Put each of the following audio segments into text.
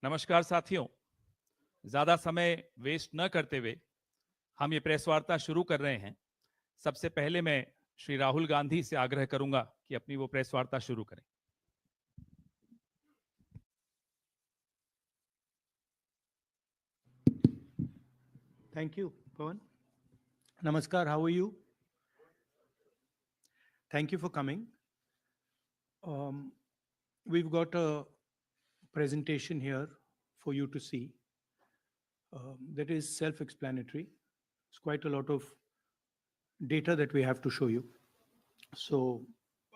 नमस्कार साथियों, ज्यादा समय वेस्ट न करते हुए हम ये प्रेस वार्ता शुरू कर रहे हैं। सबसे पहले मैं श्री राहुल गांधी से आग्रह करूंगा कि अपनी वो प्रेस वार्ता शुरू करें। Thank you, Pawan. Namaskar, how are you? Thank you for coming. We've got a presentation here for you to see. That is self-explanatory. It's quite a lot of data that we have to show you. So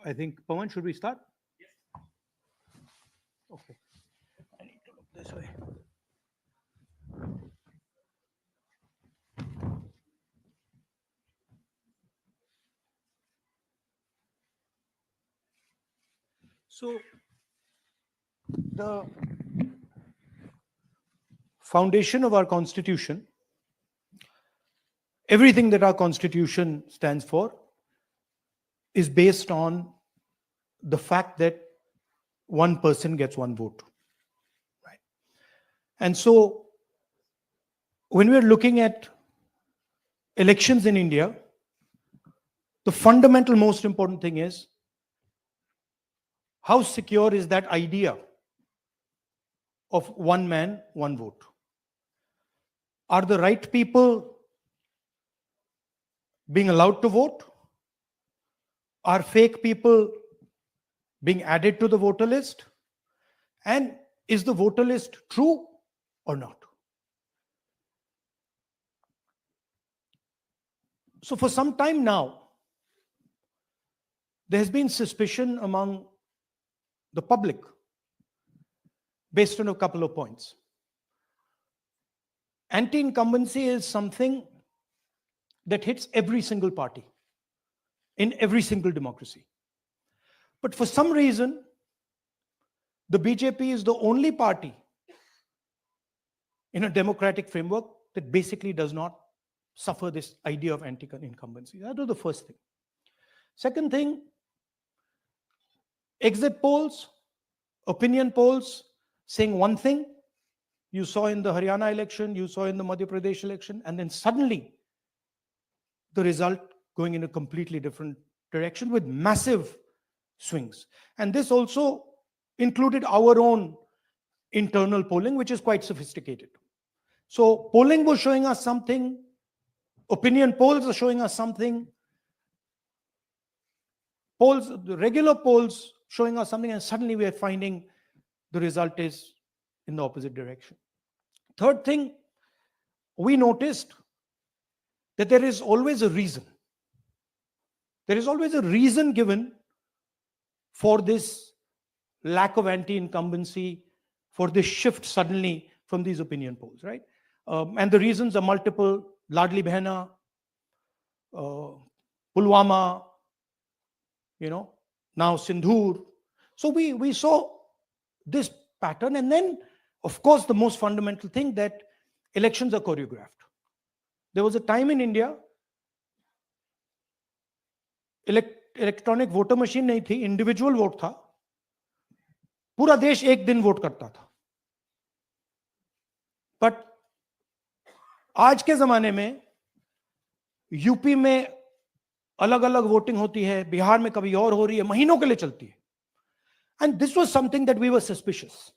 I think, Pawan, should we start? Yes. Okay. I need to look this way. So the foundation of our Constitution, everything that our Constitution stands for, is based on the fact that one person gets one vote. Right? And so when we're looking at elections in India, the fundamental most important thing is how secure is that idea of one man, one vote? Are the right people being allowed to vote? Are fake people being added to the voter list? And is the voter list true or not? So for some time now, there has been suspicion among the public based on a couple of points. Anti-incumbency is something that hits every single party in every single democracy. But for some reason, the BJP is the only party in a democratic framework that basically does not suffer this idea of anti-incumbency. That was the first thing. Second thing, exit polls, opinion polls saying one thing. You saw in the Haryana election, you saw in the Madhya Pradesh election, and then suddenly the result going in a completely different direction with massive swings. And this also included our own internal polling, which is quite sophisticated. So polling was showing us something, opinion polls are showing us something, polls, the regular polls showing us something, and suddenly we are finding the result is in the opposite direction. Third thing, we noticed that there is always a reason. There is always a reason given for this lack of anti-incumbency, for this shift suddenly from these opinion polls, right? And the reasons are multiple: Ladli Behna, Pulwama, now Sindhur. So we saw this pattern. And then, of course, the most fundamental thing, that elections are choreographed. There was a time in India, electronic voter machine नहीं थी, individual vote था, पूरा देश एक दिन vote करता था. But आज के जमाने में यूपी में अलग अलग वोटिंग होती है, बिहार में कभी और हो रही है, महीनों के लिए चलती है. And this was something that we were suspicious.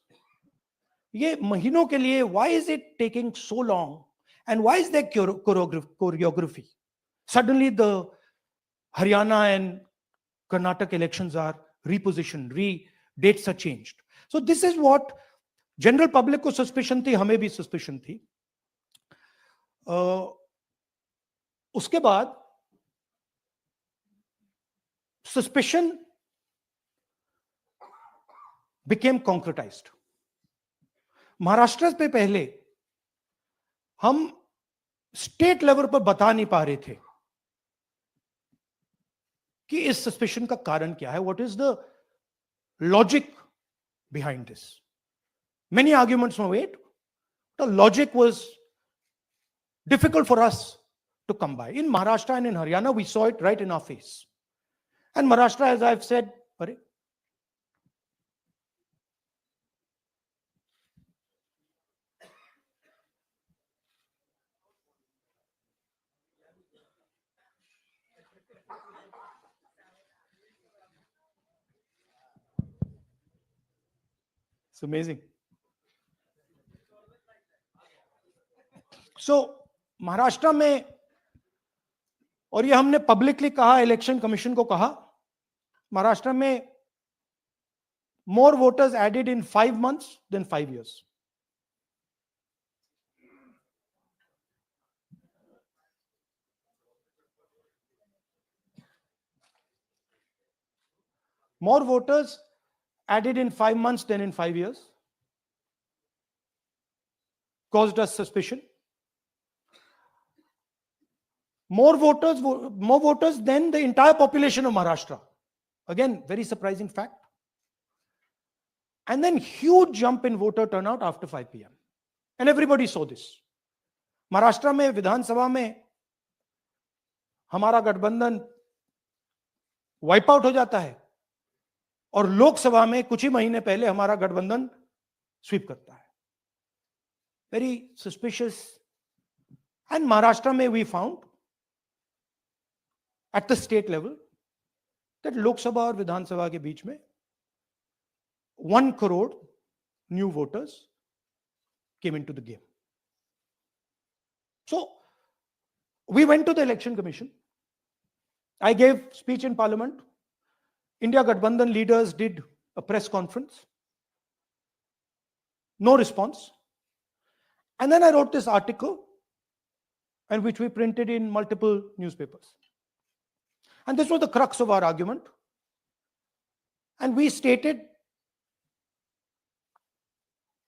ये महीनों के लिए, why is it taking so long, and why is there choreography? Suddenly the Haryana and Karnataka elections are repositioned, dates are changed. So this is what general public को suspicion थी, हमें भी suspicion थी. उसके बाद suspicion became concretized. महाराष्ट्र पे पहले हम स्टेट लेवल पर बता नहीं पा रहे थे कि इस सस्पेशन का कारण क्या है. What is the logic behind this? Many arguments were made. The logic was difficult for us to come by. In Maharashtra and in Haryana, we saw it right in our face. And Maharashtra, as I've said, It's amazing. So Maharashtra में, और ये हमने publicly कहा, election commission को कहा, महाराष्ट्र में more voters added in 5 months than 5 years. More voters added in 5 months than in 5 years. Caused us suspicion. More voters than the entire population of Maharashtra. Again, very surprising fact. And then huge jump in voter turnout after 5 p.m. And everybody saw this. Maharashtra में विधानसभा में हमारा गठबंधन wipe out हो जाता है और लोकसभा में कुछ ही महीने पहले हमारा गठबंधन स्वीप करता है. Very suspicious. And Maharashtra में we found at the state level that Lok Sabha और विधानसभा के बीच में 1 crore new voters came into the game. So we went to the election commission. I gave speech in parliament. India Gathbandhan leaders did a press conference. No response. And then I wrote this article, and which we printed in multiple newspapers. And this was the crux of our argument. And we stated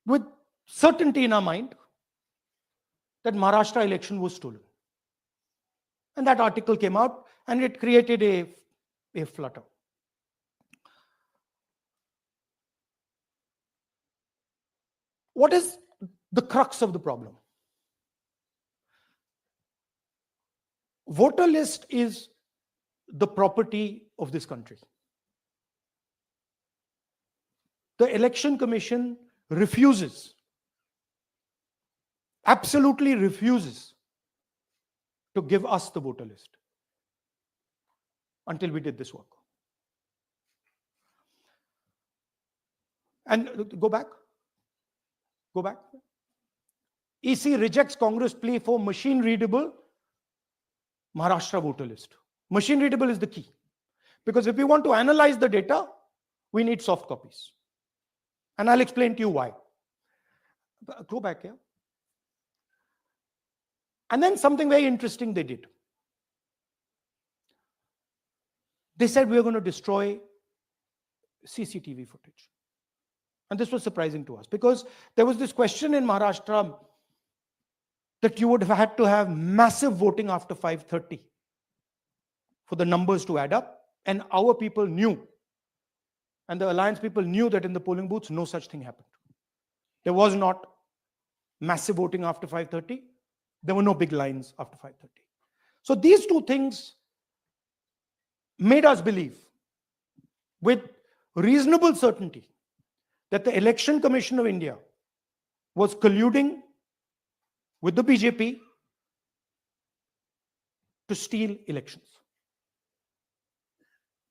with certainty in our mind that Maharashtra election was stolen. And that article came out, and it created a flutter. What is the crux of the problem? Voter list is the property of this country. The election commission refuses, absolutely refuses to give us the voter list until we did this work. And go back. EC rejects Congress plea for machine readable Maharashtra voter list. Machine readable is the key, because if we want to analyze the data, we need soft copies. And I'll explain to you why. Go back here. And then something very interesting they did. They said we are going to destroy CCTV footage. And this was surprising to us, because there was this question in Maharashtra that you would have had to have massive voting after 5:30 for the numbers to add up. And our people knew, and the alliance people knew, that in the polling booths, no such thing happened. There was not massive voting after 5:30. There were no big lines after 5:30. So these two things made us believe with reasonable certainty that the Election Commission of India was colluding with the BJP to steal elections.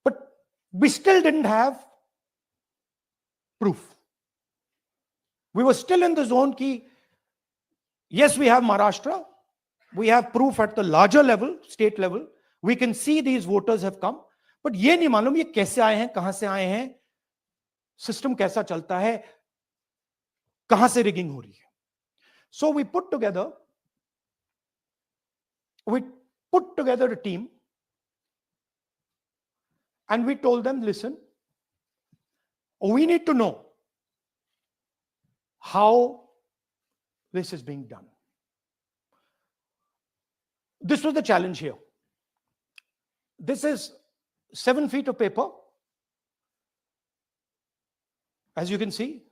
But we still didn't have proof. We were still in the zone ki, yes, we have Maharashtra, we have proof at the larger level, state level, we can see these voters have come, but ye nahi malum ye kaise aaye hain, kahan se aaye hain, system kaisa chalta hai, kahan se rigging ho rahi hai. So we put together a team, and we told them, listen, we need to know how this is being done. This was the challenge here. This is 7 feet of paper. As you can see,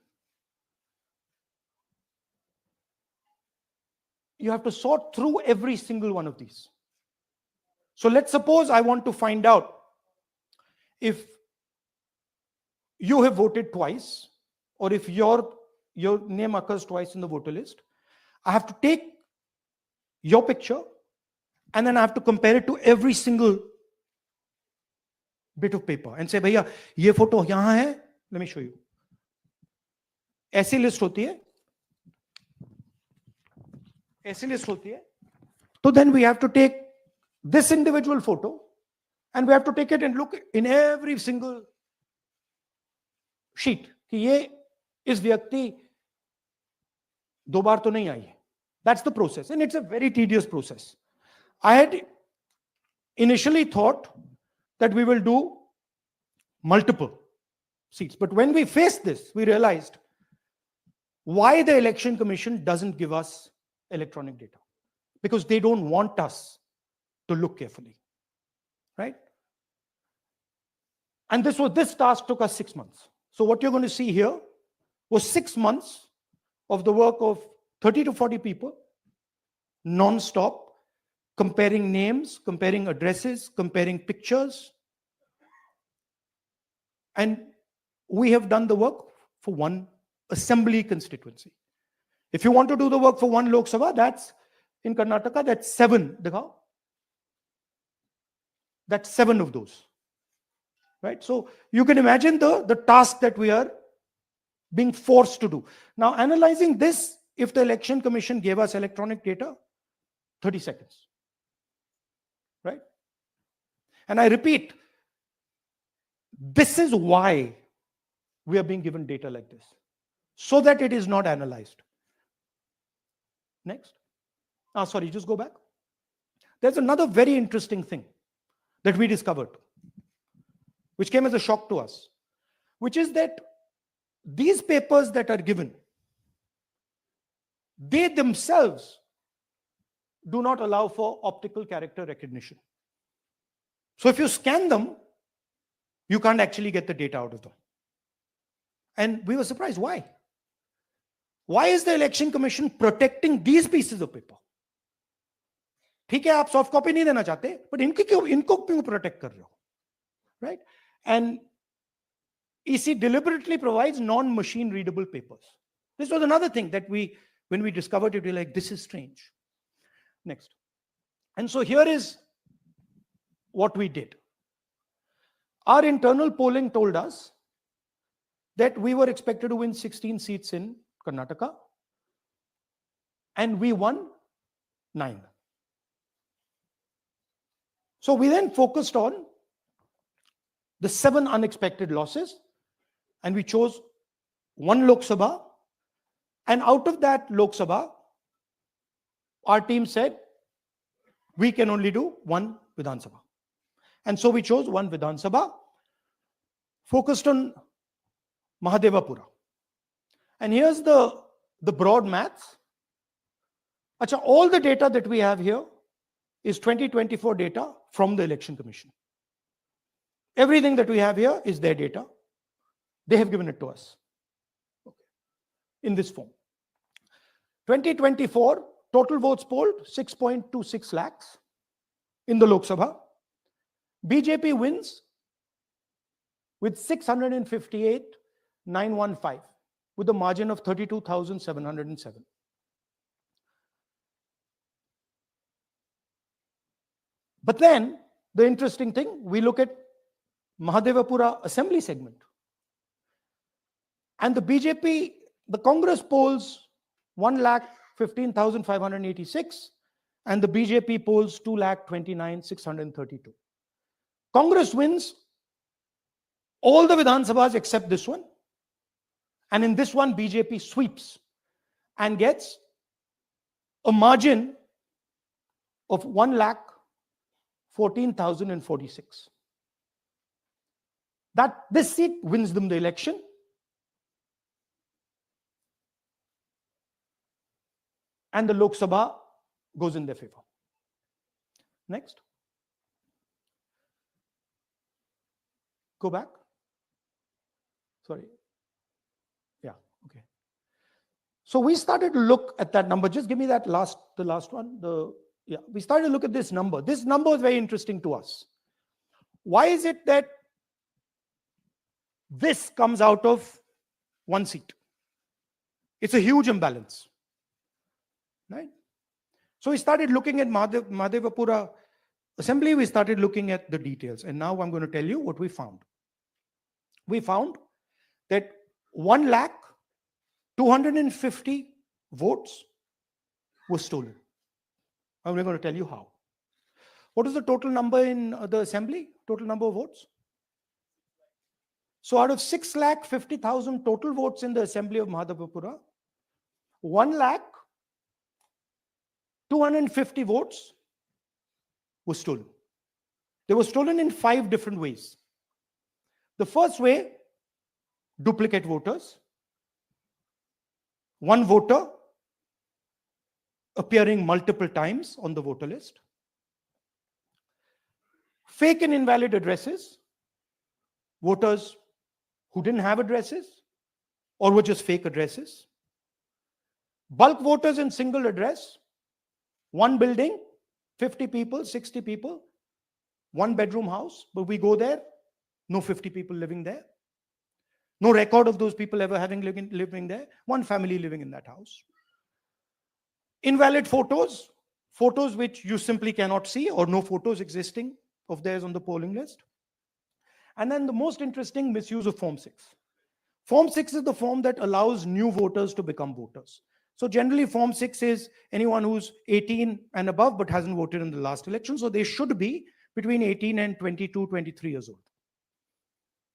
you have to sort through every single one of these. So let's suppose I want to find out if you have voted twice, or if your name occurs twice in the voter list. I have to take your picture, and then I have to compare it to every single bit of paper and say, भैया ये photo यहां है, let me show you. ऐसी list होती है, ऐसी list होती है. So then we have to take this individual photo and we have to take it and look in every single sheet कि ये इस व्यक्ति दो बार तो नहीं आई है. That's the process, and it's a very tedious process. I had initially thought that we will do multiple seats, but when we faced this, we realized why the Election Commission doesn't give us electronic data, because they don't want us to look carefully, right? And this task took us 6 months. So what you're going to see here was 6 months of the work of 30 to 40 people, non-stop, comparing names, comparing addresses, comparing pictures. And we have done the work for one assembly constituency. If you want to do the work for one Lok Sabha, that's in Karnataka, that's 7. That's 7 of those. Right? So you can imagine the task that we are being forced to do. Now, analyzing this, if the Election Commission gave us electronic data, 30 seconds. Right? And I repeat, this is why we are being given data like this, so that it is not analyzed. Next. Sorry, just go back. There's another very interesting thing that we discovered, which came as a shock to us, which is that these papers that are given, they themselves do not allow for optical character recognition. So if you scan them, you can't actually get the data out of them. And we were surprised. Why? Why is the Election Commission protecting these pieces of paper? ठीक है, आप soft copy नहीं देना चाहते, but इनको क्यों protect कर रहे हो? Right? And EC deliberately provides non-machine readable papers. This was another thing that when we discovered it, we were like, this is strange. Next. And so here is what we did. Our internal polling told us that we were expected to win 16 seats in Karnataka, and we won 9. So we then focused on the 7 unexpected losses, and we chose 1 Lok Sabha, and out of that Lok Sabha, our team said we can only do 1 Vidhan Sabha. And so we chose 1 Vidhan Sabha, focused on Mahadevapura. And here's the broad maths. Achha, all the data that we have here is 2024 data from the Election Commission. Everything that we have here is their data. They have given it to us in this form. 2024 total votes polled 6.26 lakhs in the Lok Sabha. BJP wins with 658,915 with a margin of 32,707. But then the interesting thing, we look at Mahadevapura assembly segment, and the BJP, the Congress polls 1,15,586 and the BJP polls 2,29,632. Congress wins all the Vidhan Sabhas except this one, and in this one BJP sweeps and gets a margin of 1,14,046. That this seat wins them the election. And the Lok Sabha goes in their favor. Next. Go back. Sorry. Yeah, okay. So we started to look at that number. Just give me that the last one. We started to look at this number. This number was very interesting to us. Why is it that this comes out of 1 seat? It's a huge imbalance, right? So we started looking at Mahadevapura assembly, we started looking at the details. And now I'm going to tell you what we found. We found that 1,250,000 votes were stolen. And we're going to tell you how. What is the total number in the assembly? Total number of votes? So out of 6,50,000 total votes in the assembly of Mahadevapura, 1,250,000 votes were stolen. They were stolen in 5 different ways. The first way, duplicate voters. One voter appearing multiple times on the voter list. Fake and invalid addresses. Voters who didn't have addresses or were just fake addresses. Bulk voters in single address. One building, 50 people, 60 people, one bedroom house, but we go there, no 50 people living there. No record of those people ever having living there. One family living in that house. Invalid photos, photos which you simply cannot see or no photos existing of theirs on the polling list. And then the most interesting, misuse of Form 6. Form 6 is the form that allows new voters to become voters. So generally Form 6 is anyone who's 18 and above but hasn't voted in the last election. So they should be between 18 and 22, 23 years old.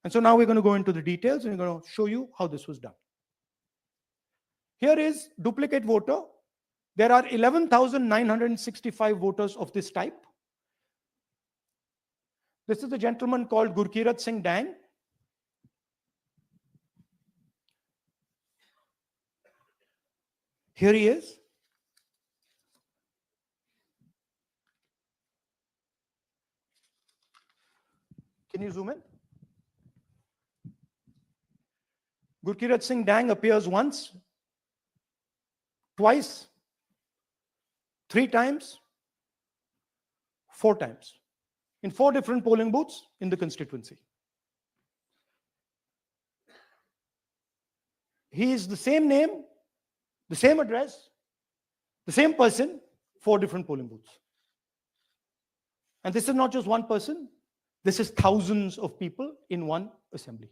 And so now we're going to go into the details and we're going to show you how this was done. Here is duplicate voter. There are 11,965 voters of this type. This is a gentleman called Gurkirat Singh Dang. Here he is. Can you zoom in? Gurkirat Singh Dang appears once, twice, 3 times, 4 times in 4 different polling booths in the constituency. He is the same name, the same address, the same person, 4 different polling booths. And this is not just one person, this is thousands of people in one assembly.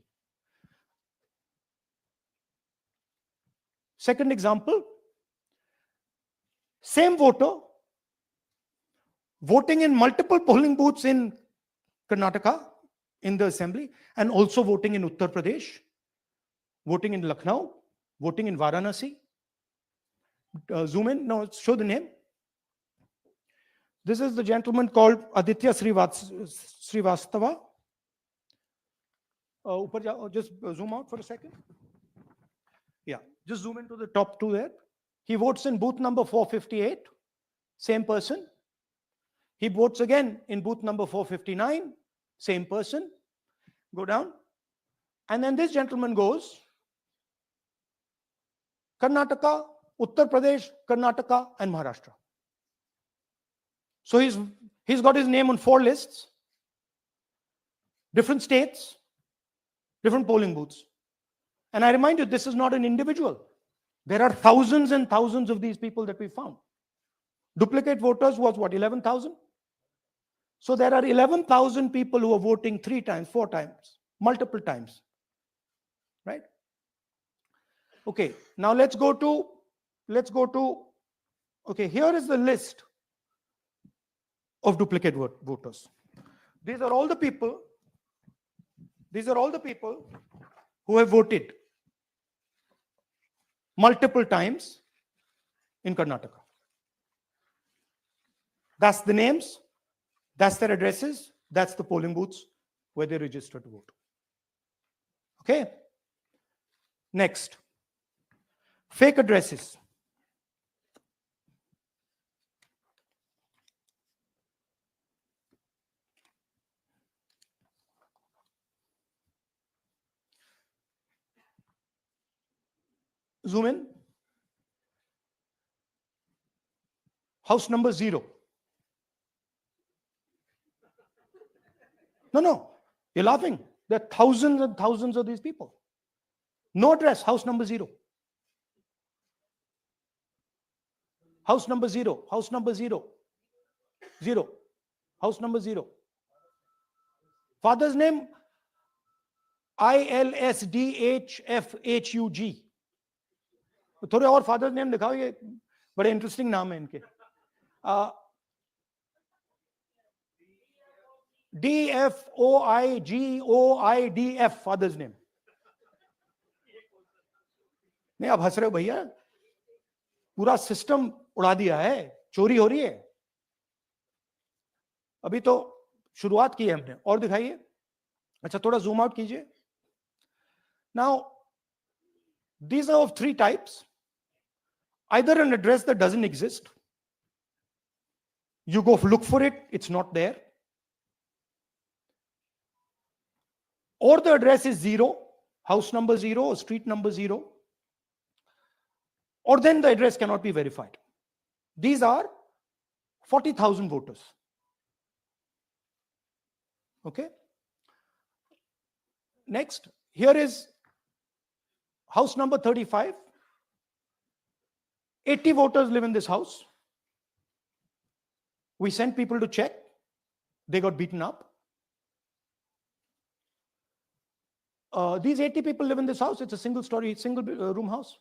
Second example, same voter voting in multiple polling booths in Karnataka in the assembly and also voting in Uttar Pradesh, voting in Lucknow, voting in Varanasi. Zoom in, no, show the name. This is the gentleman called Aditya Srivastava. Just zoom out for a second. Yeah, just zoom into the top 2 there. He votes in booth number 458, same person. He votes again in booth number 459, same person. Go down. And then this gentleman goes Karnataka, Uttar Pradesh, Karnataka, and Maharashtra. So he's got his name on 4 lists, different states, different polling booths. And I remind you, this is not an individual. There are thousands and thousands of these people that we found. Duplicate voters was what, 11,000? So there are 11,000 people who are voting 3 times, 4 times, multiple times, right? Okay, now let's go to, okay, here is the list of duplicate voters. These are all the people who have voted multiple times in Karnataka. That's the names, that's their addresses, that's the polling booths where they register to vote. Okay. Next, fake addresses. Zoom in. House number 0. No, you're laughing. There are thousands and thousands of these people. No address, house number 0. House number 0, house number 0, 0. House number 0. Father's name ILSDHFHUG. थोड़े और father's name दिखाओ, ये बड़े interesting नाम है इनके. DFOIGOIDF father's name. नहीं, आप हंस रहे हो भैया, पूरा सिस्टम उड़ा दिया है, चोरी हो रही है. अभी तो शुरुआत की है हमने. और दिखाइए. अच्छा, थोड़ा जूम आउट कीजिए. Now these are of 3 types. Either an address that doesn't exist, you go look for it, it's not there, or the address is 0, house number 0 or street number 0, or then the address cannot be verified. These are 40,000 voters. Okay. Next, here is house number 35. 80 voters live in this house. We sent people to check. They got beaten up. These 80 people live in this house. It's a single story, single room house.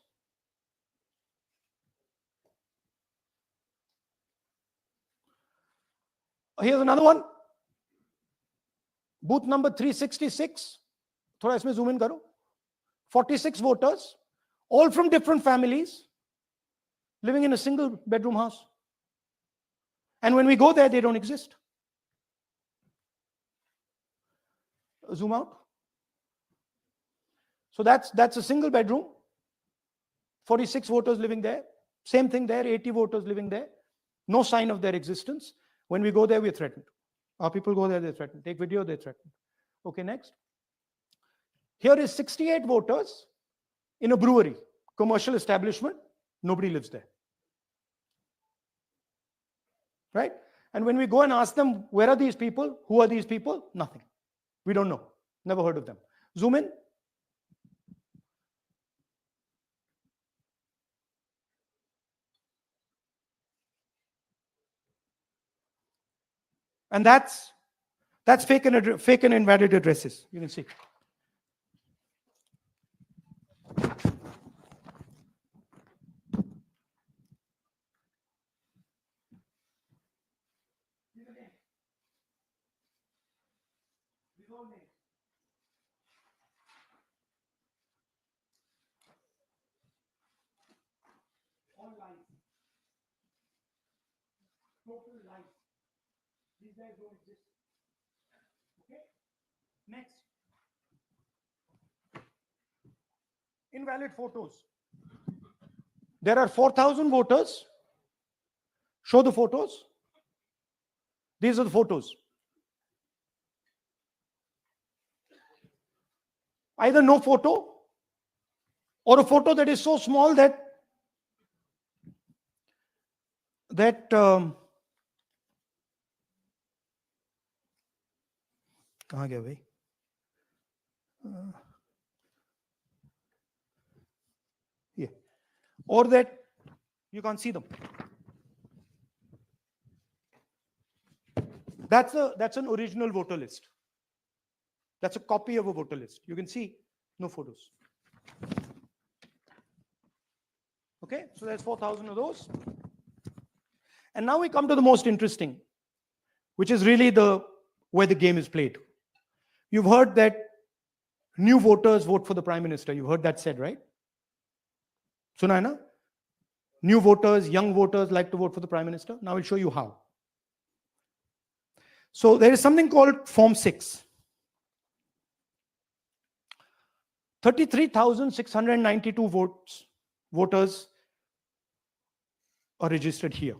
Here's another one. Booth number 366. थोड़ा इसमें zoom in करो. 46 voters, all from different families, living in a single bedroom house. And when we go there, they don't exist. Zoom out. So that's a single bedroom. 46 voters living there. Same thing there, 80 voters living there. No sign of their existence. When we go there, we're threatened. Our people go there, they're threatened. Take video, they're threatened. Okay, next. Here is 68 voters in a brewery, commercial establishment. Nobody lives there. Right? And when we go and ask them, where are these people? Who are these people? Nothing. We don't know. Never heard of them. Zoom in. And that's fake and invalid addresses. You can see. All lies. Total lies. These guys don't exist. Okay? Next. Invalid photos. There are 4,000 voters. Show the photos. These are the photos. Either no photo or a photo that is so small that कहाँ गया भाई? Yeah. Or that you can't see them. That's an original voter list. That's a copy of a voter list. You can see no photos. Okay, so there's 4,000 of those. And now we come to the most interesting, which is really where the game is played. You've heard that new voters vote for the Prime Minister. You've heard that said, right? Suna hai na? New voters, young voters like to vote for the Prime Minister. Now I'll show you how. So there is something called Form 6. 33,692 voters are registered here.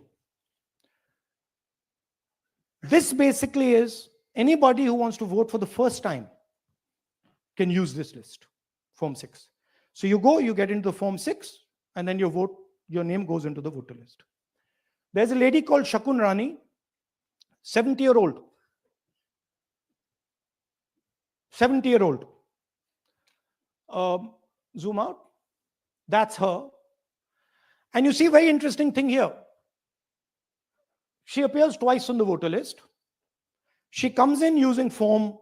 This basically is anybody who wants to vote for the first time can use this list, Form 6. So you go, you get into the Form 6, and then your name goes into the voter list. There's a lady called Shakun Rani, 70-year-old. 70-year-old. Zoom out. That's her. And you see, very interesting thing here. She appears twice on the voter list. She comes in using form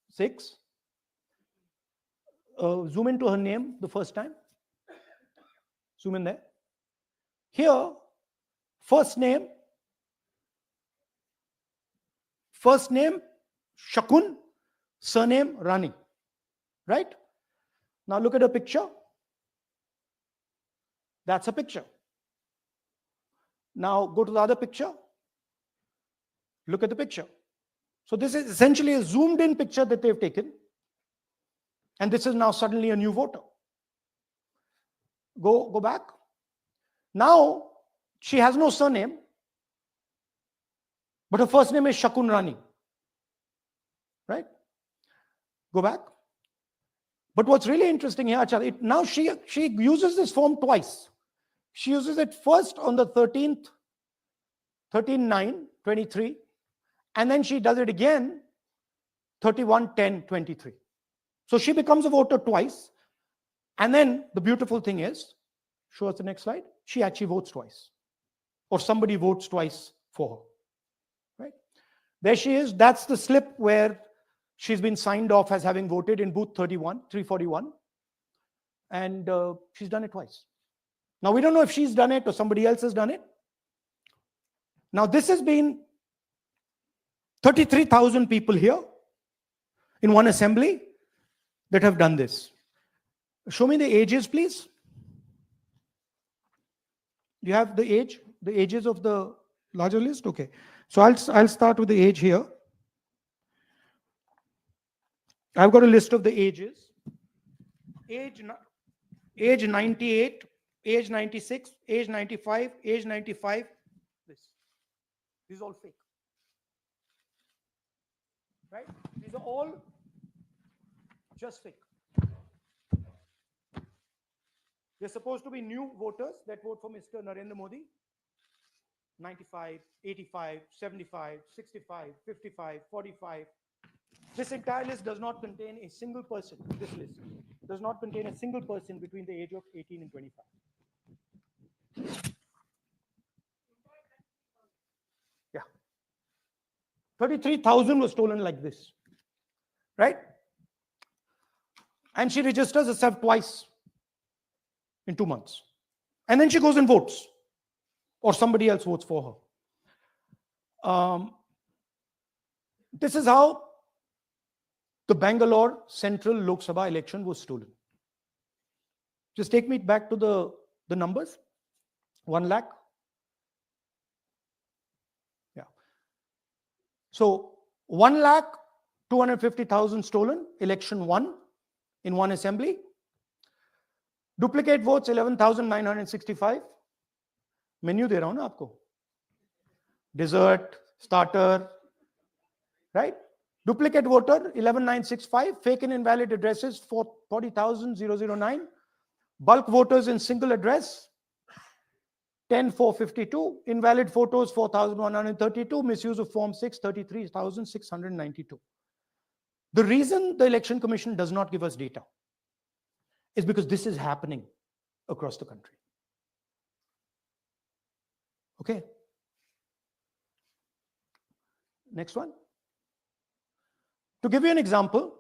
6. Zoom into her name the first time. Zoom in there. Here, first name Shakun, surname Rani. Right? Now look at the picture. That's a picture. Now go to the other picture. Look at the picture. So this is essentially a zoomed in picture that they've taken. And this is now suddenly a new voter. Go back. Now she has no surname, but her first name is Shakun Rani. Right? Go back. But what's really interesting here, now she uses this form twice. She uses it first on the 13th, 13/9/23, and then she does it again 31/10/23. So she becomes a voter twice. And then the beautiful thing is, show us the next slide, she actually votes twice. Or somebody votes twice for her. Right? There she is. That's the slip where she's been signed off as having voted in booth 341. And she's done it twice. Now, we don't know if she's done it or somebody else has done it. Now, this has been 33,000 people here in one assembly that have done this. Show me the ages, please. Do you have the ages of the larger list? Okay. So I'll start with the age here. I've got a list of the ages. Age 98, age 96, age 95, age 95. This is all fake. Right? These are all just fake. They're supposed to be new voters that vote for Mr. Narendra Modi. 95, 85, 75, 65, 55, 45. This entire list does not contain a single person. This list does not contain a single person between the age of 18 and 25. Yeah. 33,000 was stolen like this. Right? And she registers herself twice in 2 months. And then she goes and votes. Or somebody else votes for her. This is how the Bangalore Central Lok Sabha election was stolen. Just take me back to the numbers. 1 lakh. Yeah. So 1,250,000 stolen, election won in one assembly. Duplicate votes 11,965. Menu de raha hu na aapko. Dessert, starter, right? Duplicate voter 11,965. Fake and invalid addresses 40,009. Bulk voters in single address 10,452. Invalid photos 4,132. Misuse of form 6 33,692. The reason the Election Commission does not give us data is because this is happening across the country. Okay. Next one. To give you an example,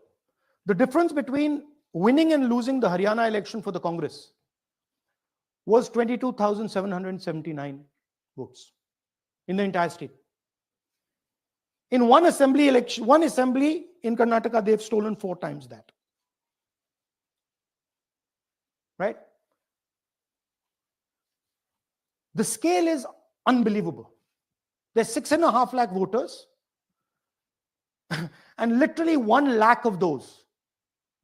the difference between winning and losing the Haryana election for the Congress was 22,779 votes in the entire state. In one assembly election, one assembly in Karnataka, they've stolen 4 times that. Right? The scale is unbelievable. There's 6.5 lakh voters, and literally 1 lakh of those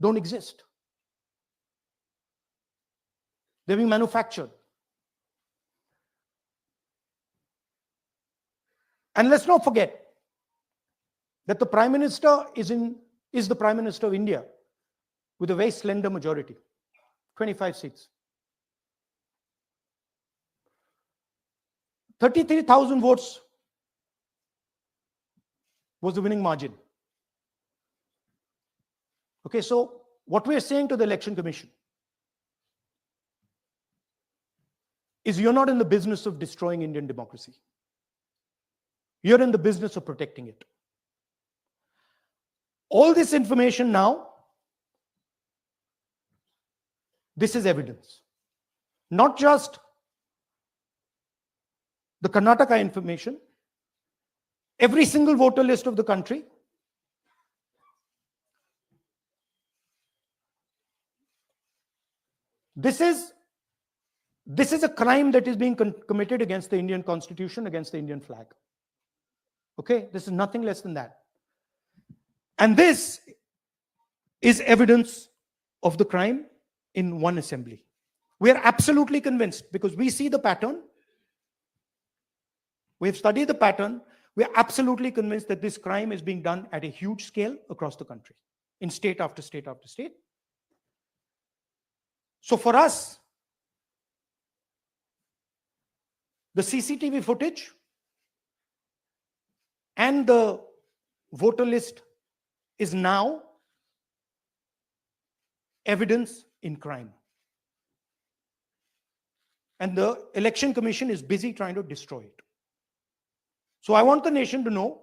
don't exist. They're being manufactured. And let's not forget that the Prime Minister is the Prime Minister of India with a very slender majority, 25 seats. 33,000 votes was the winning margin. Okay, so what we are saying to the Election Commission is you're not in the business of destroying Indian democracy. You're in the business of protecting it. All this information now, this is evidence. Not just the Karnataka information, every single voter list of the country. This is a crime that is being committed against the Indian Constitution, against the Indian flag. Okay, this is nothing less than that. And this is evidence of the crime in one assembly. We are absolutely convinced because we see the pattern. We have studied the pattern. We are absolutely convinced that this crime is being done at a huge scale across the country, in state after state after state. So for us, the CCTV footage and the voter list is now evidence in crime. And the Election Commission is busy trying to destroy it. So I want the nation to know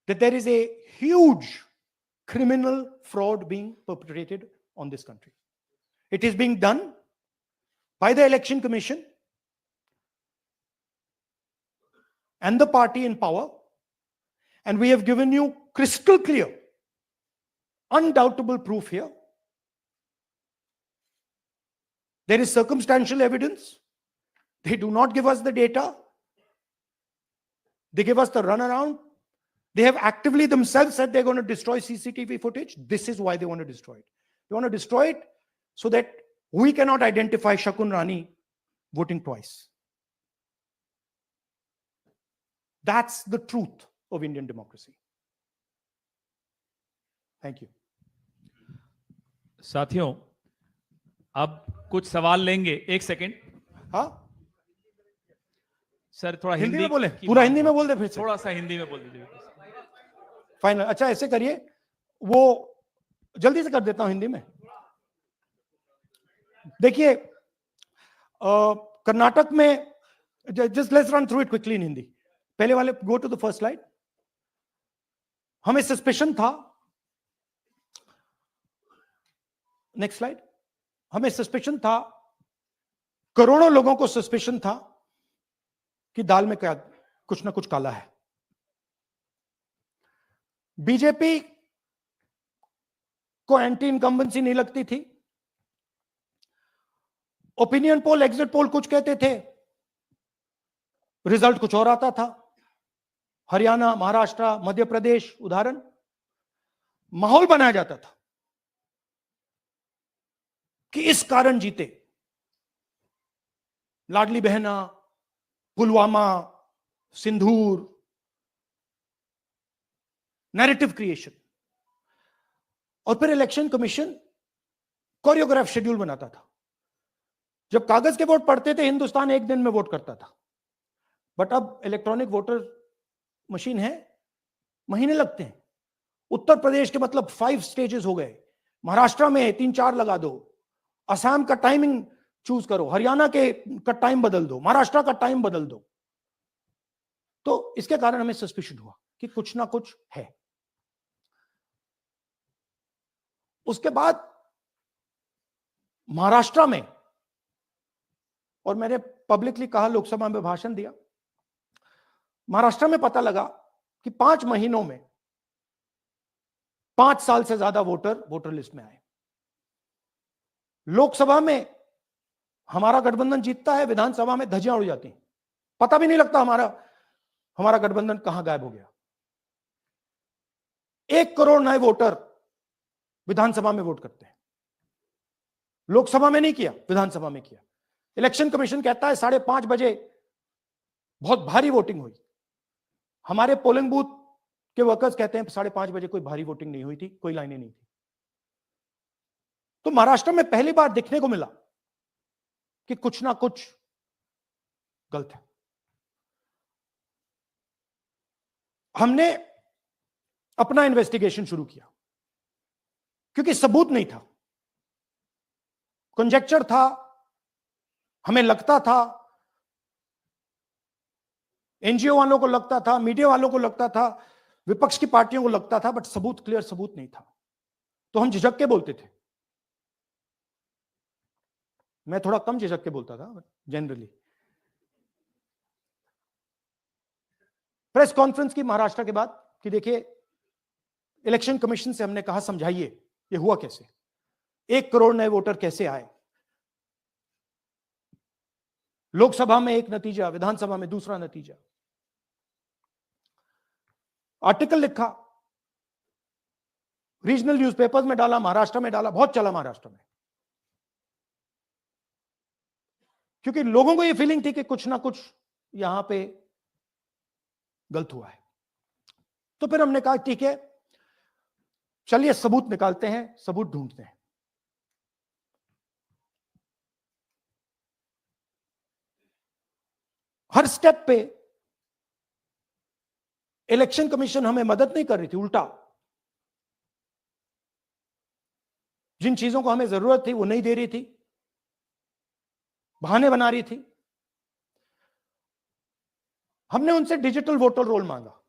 that there is a huge criminal fraud being perpetrated on this country. It is being done by the Election Commission and the party in power. And we have given you crystal clear, undoubtable proof here. There is circumstantial evidence. They do not give us the data. They give us the runaround. They have actively themselves said they're going to destroy CCTV footage. This is why they want to destroy it. They want to destroy it so that we cannot identify Shakun Rani voting twice. That's the truth of Indian democracy. Thank you. साथियों, अब कुछ सवाल लेंगे. एक second. हाँ, sir थोड़ा हिंदी में बोले, पूरा हिंदी में बोल दे फिर से. थोड़ा सा हिंदी में बोल दीजिए. फाइनल. अच्छा ऐसे करिए, वो जल्दी से कर देता हूं हिंदी में. देखिए, कर्नाटक में, just let's run through it quickly in Hindi. पहले वाले, go to the first slide. हमें सस्पेशन था, नेक्स्ट स्लाइड. हमें सस्पेशन था, करोड़ों लोगों को सस्पेशन था कि दाल में क्या कुछ ना कुछ काला है. बीजेपी को एंटी इनकम्बेंसी नहीं लगती थी. ओपिनियन पोल, एग्जिट पोल कुछ कहते थे, रिजल्ट कुछ और आता था. हरियाणा, महाराष्ट्र, मध्य प्रदेश उदाहरण. माहौल बनाया जाता था कि इस कारण जीते. लाडली बहना, पुलवामा, सिंदूर, नैरेटिव क्रिएशन. और फिर इलेक्शन कमीशन कोरियोग्राफ शेड्यूल बनाता था. जब कागज के वोट पड़ते थे, हिंदुस्तान एक दिन में वोट करता था. बट अब इलेक्ट्रॉनिक वोटर मशीन है, महीने लगते हैं. उत्तर प्रदेश के मतलब 5 स्टेजेस हो गए. महाराष्ट्र में 3-4 लगा दो. असम का टाइमिंग चूज करो, हरियाणा का टाइम बदल दो, महाराष्ट्र का टाइम बदल दो. तो इसके कारण हमें सस्पिशन हुआ कि कुछ ना कुछ है. उसके बाद महाराष्ट्र में, और मैंने पब्लिकली कहा, लोकसभा में भाषण दिया, महाराष्ट्र में पता लगा कि 5 महीनों में 5 साल से ज्यादा वोटर लिस्ट में आए. लोकसभा में हमारा गठबंधन जीतता है, विधानसभा में धज्जियां उड़ जाती हैं. पता भी नहीं लगता हमारा गठबंधन कहां गायब हो गया. 1 करोड़ नए वोटर विधानसभा में वोट करते हैं. लोकसभा में नहीं किया, विधानसभा में किया. इलेक्शन कमीशन कहता है 5:30 बजे बहुत भारी वोटिंग हुई. हमारे पोलिंग बूथ के वर्कर्स कहते हैं 5:30 बजे कोई भारी वोटिंग नहीं हुई थी, कोई लाइनें नहीं थी. तो महाराष्ट्र में पहली बार देखने को मिला कि कुछ ना कुछ गलत है. हमने अपना इन्वेस्टिगेशन शुरू किया क्योंकि सबूत नहीं था, कंजेक्चर था. हमें लगता था एनजीओ वालों को लगता था, मीडिया वालों को लगता था, विपक्ष की पार्टियों को लगता था, बट सबूत, क्लियर सबूत नहीं था, तो हम झिझक के बोलते थे। मैं थोड़ा कम झिझक के बोलता था जनरली। प्रेस कॉन्फ्रेंस की महाराष्ट्र के बाद कि देखिए इलेक्शन कमीशन से हमने कहा समझाइए ये हुआ कैसे, 1 करोड़ नए वोटर कैसे आए, लोकसभा में एक नतीजा, विधानसभा में दूसरा नतीजा। आर्टिकल लिखा, रीजनल न्यूज़पेपर्स में डाला, महाराष्ट्र में डाला, बहुत चला महाराष्ट्र में, क्योंकि लोगों को यह फीलिंग थी कि कुछ ना कुछ यहां पे गलत हुआ है। तो फिर हमने कहा ठीक है, चलिए सबूत निकालते हैं, सबूत ढूंढते हैं। हर स्टेप पे इलेक्शन कमीशन हमें मदद नहीं कर रही थी, उल्टा जिन चीजों को हमें जरूरत थी वो नहीं दे रही थी, बहाने बना रही थी। हमने उनसे डिजिटल वोटर रोल मांगा,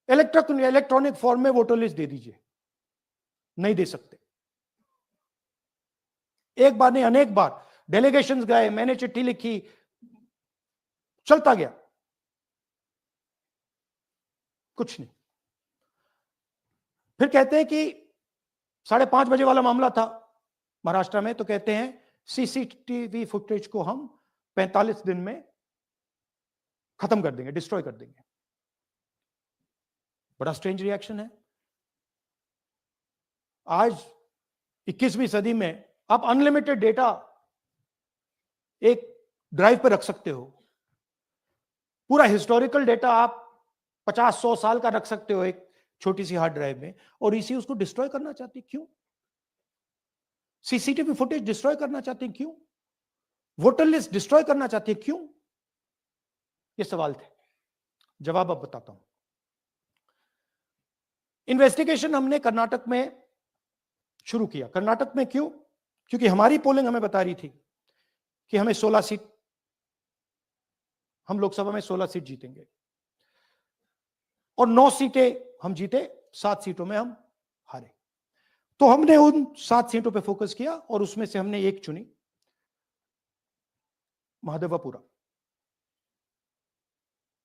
इलेक्ट्रॉनिक फॉर्म में वोटर लिस्ट दे दीजिए, नहीं दे सकते। एक बार नहीं, अनेक बार डेलीगेशंस गए, मैंने चिट्ठी लिखी, चलता गया, कुछ नहीं। फिर कहते हैं कि 5:30 बजे वाला मामला था महाराष्ट्र में, तो कहते हैं सीसीटीवी फुटेज को हम 45 दिन में खत्म कर देंगे, डिस्ट्रॉय कर देंगे। बड़ा स्ट्रेंज रिएक्शन है। आज 21वीं सदी में आप अनलिमिटेड डेटा एक ड्राइव पर रख सकते हो, पूरा हिस्टोरिकल डेटा आप 50-100 साल का रख सकते हो एक छोटी सी हार्ड ड्राइव में, और इसी उसको डिस्ट्रॉय करना चाहती, क्यों? सीसीटीवी फुटेज डिस्ट्रॉय करना चाहते हैं, क्यों? वोटर लिस्ट डिस्ट्रॉय करना चाहते हैं, क्यों? ये सवाल थे, जवाब अब बताता हूं। इन्वेस्टिगेशन हमने कर्नाटक में शुरू किया। कर्नाटक में क्यों? क्योंकि हमारी पोलिंग हमें बता रही थी कि हमें 16 सीट, हम लोकसभा में 16 सीट जीतेंगे, और 9 सीटें हम जीते, 7 सीटों में हम हारे। तो हमने उन 7 सीटों पे फोकस किया, और उसमें से हमने एक चुनी, महादेवपुरा।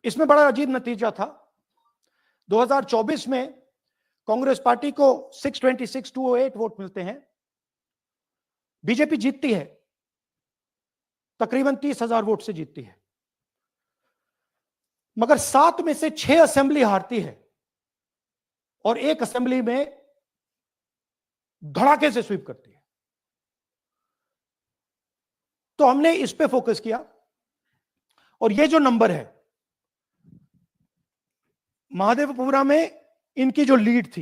इसमें बड़ा अजीब नतीजा था। 2024 में कांग्रेस पार्टी को 626-208 वोट मिलते हैं, बीजेपी जीतती है, तकरीबन 30,000 वोट से जीतती है, मगर 7 में से 6 असेंबली हारती है, और एक असेंबली में धड़ाके से स्वीप करती है। तो हमने इस पे फोकस किया, और ये जो नंबर है, महादेवपुरा में इनकी जो लीड थी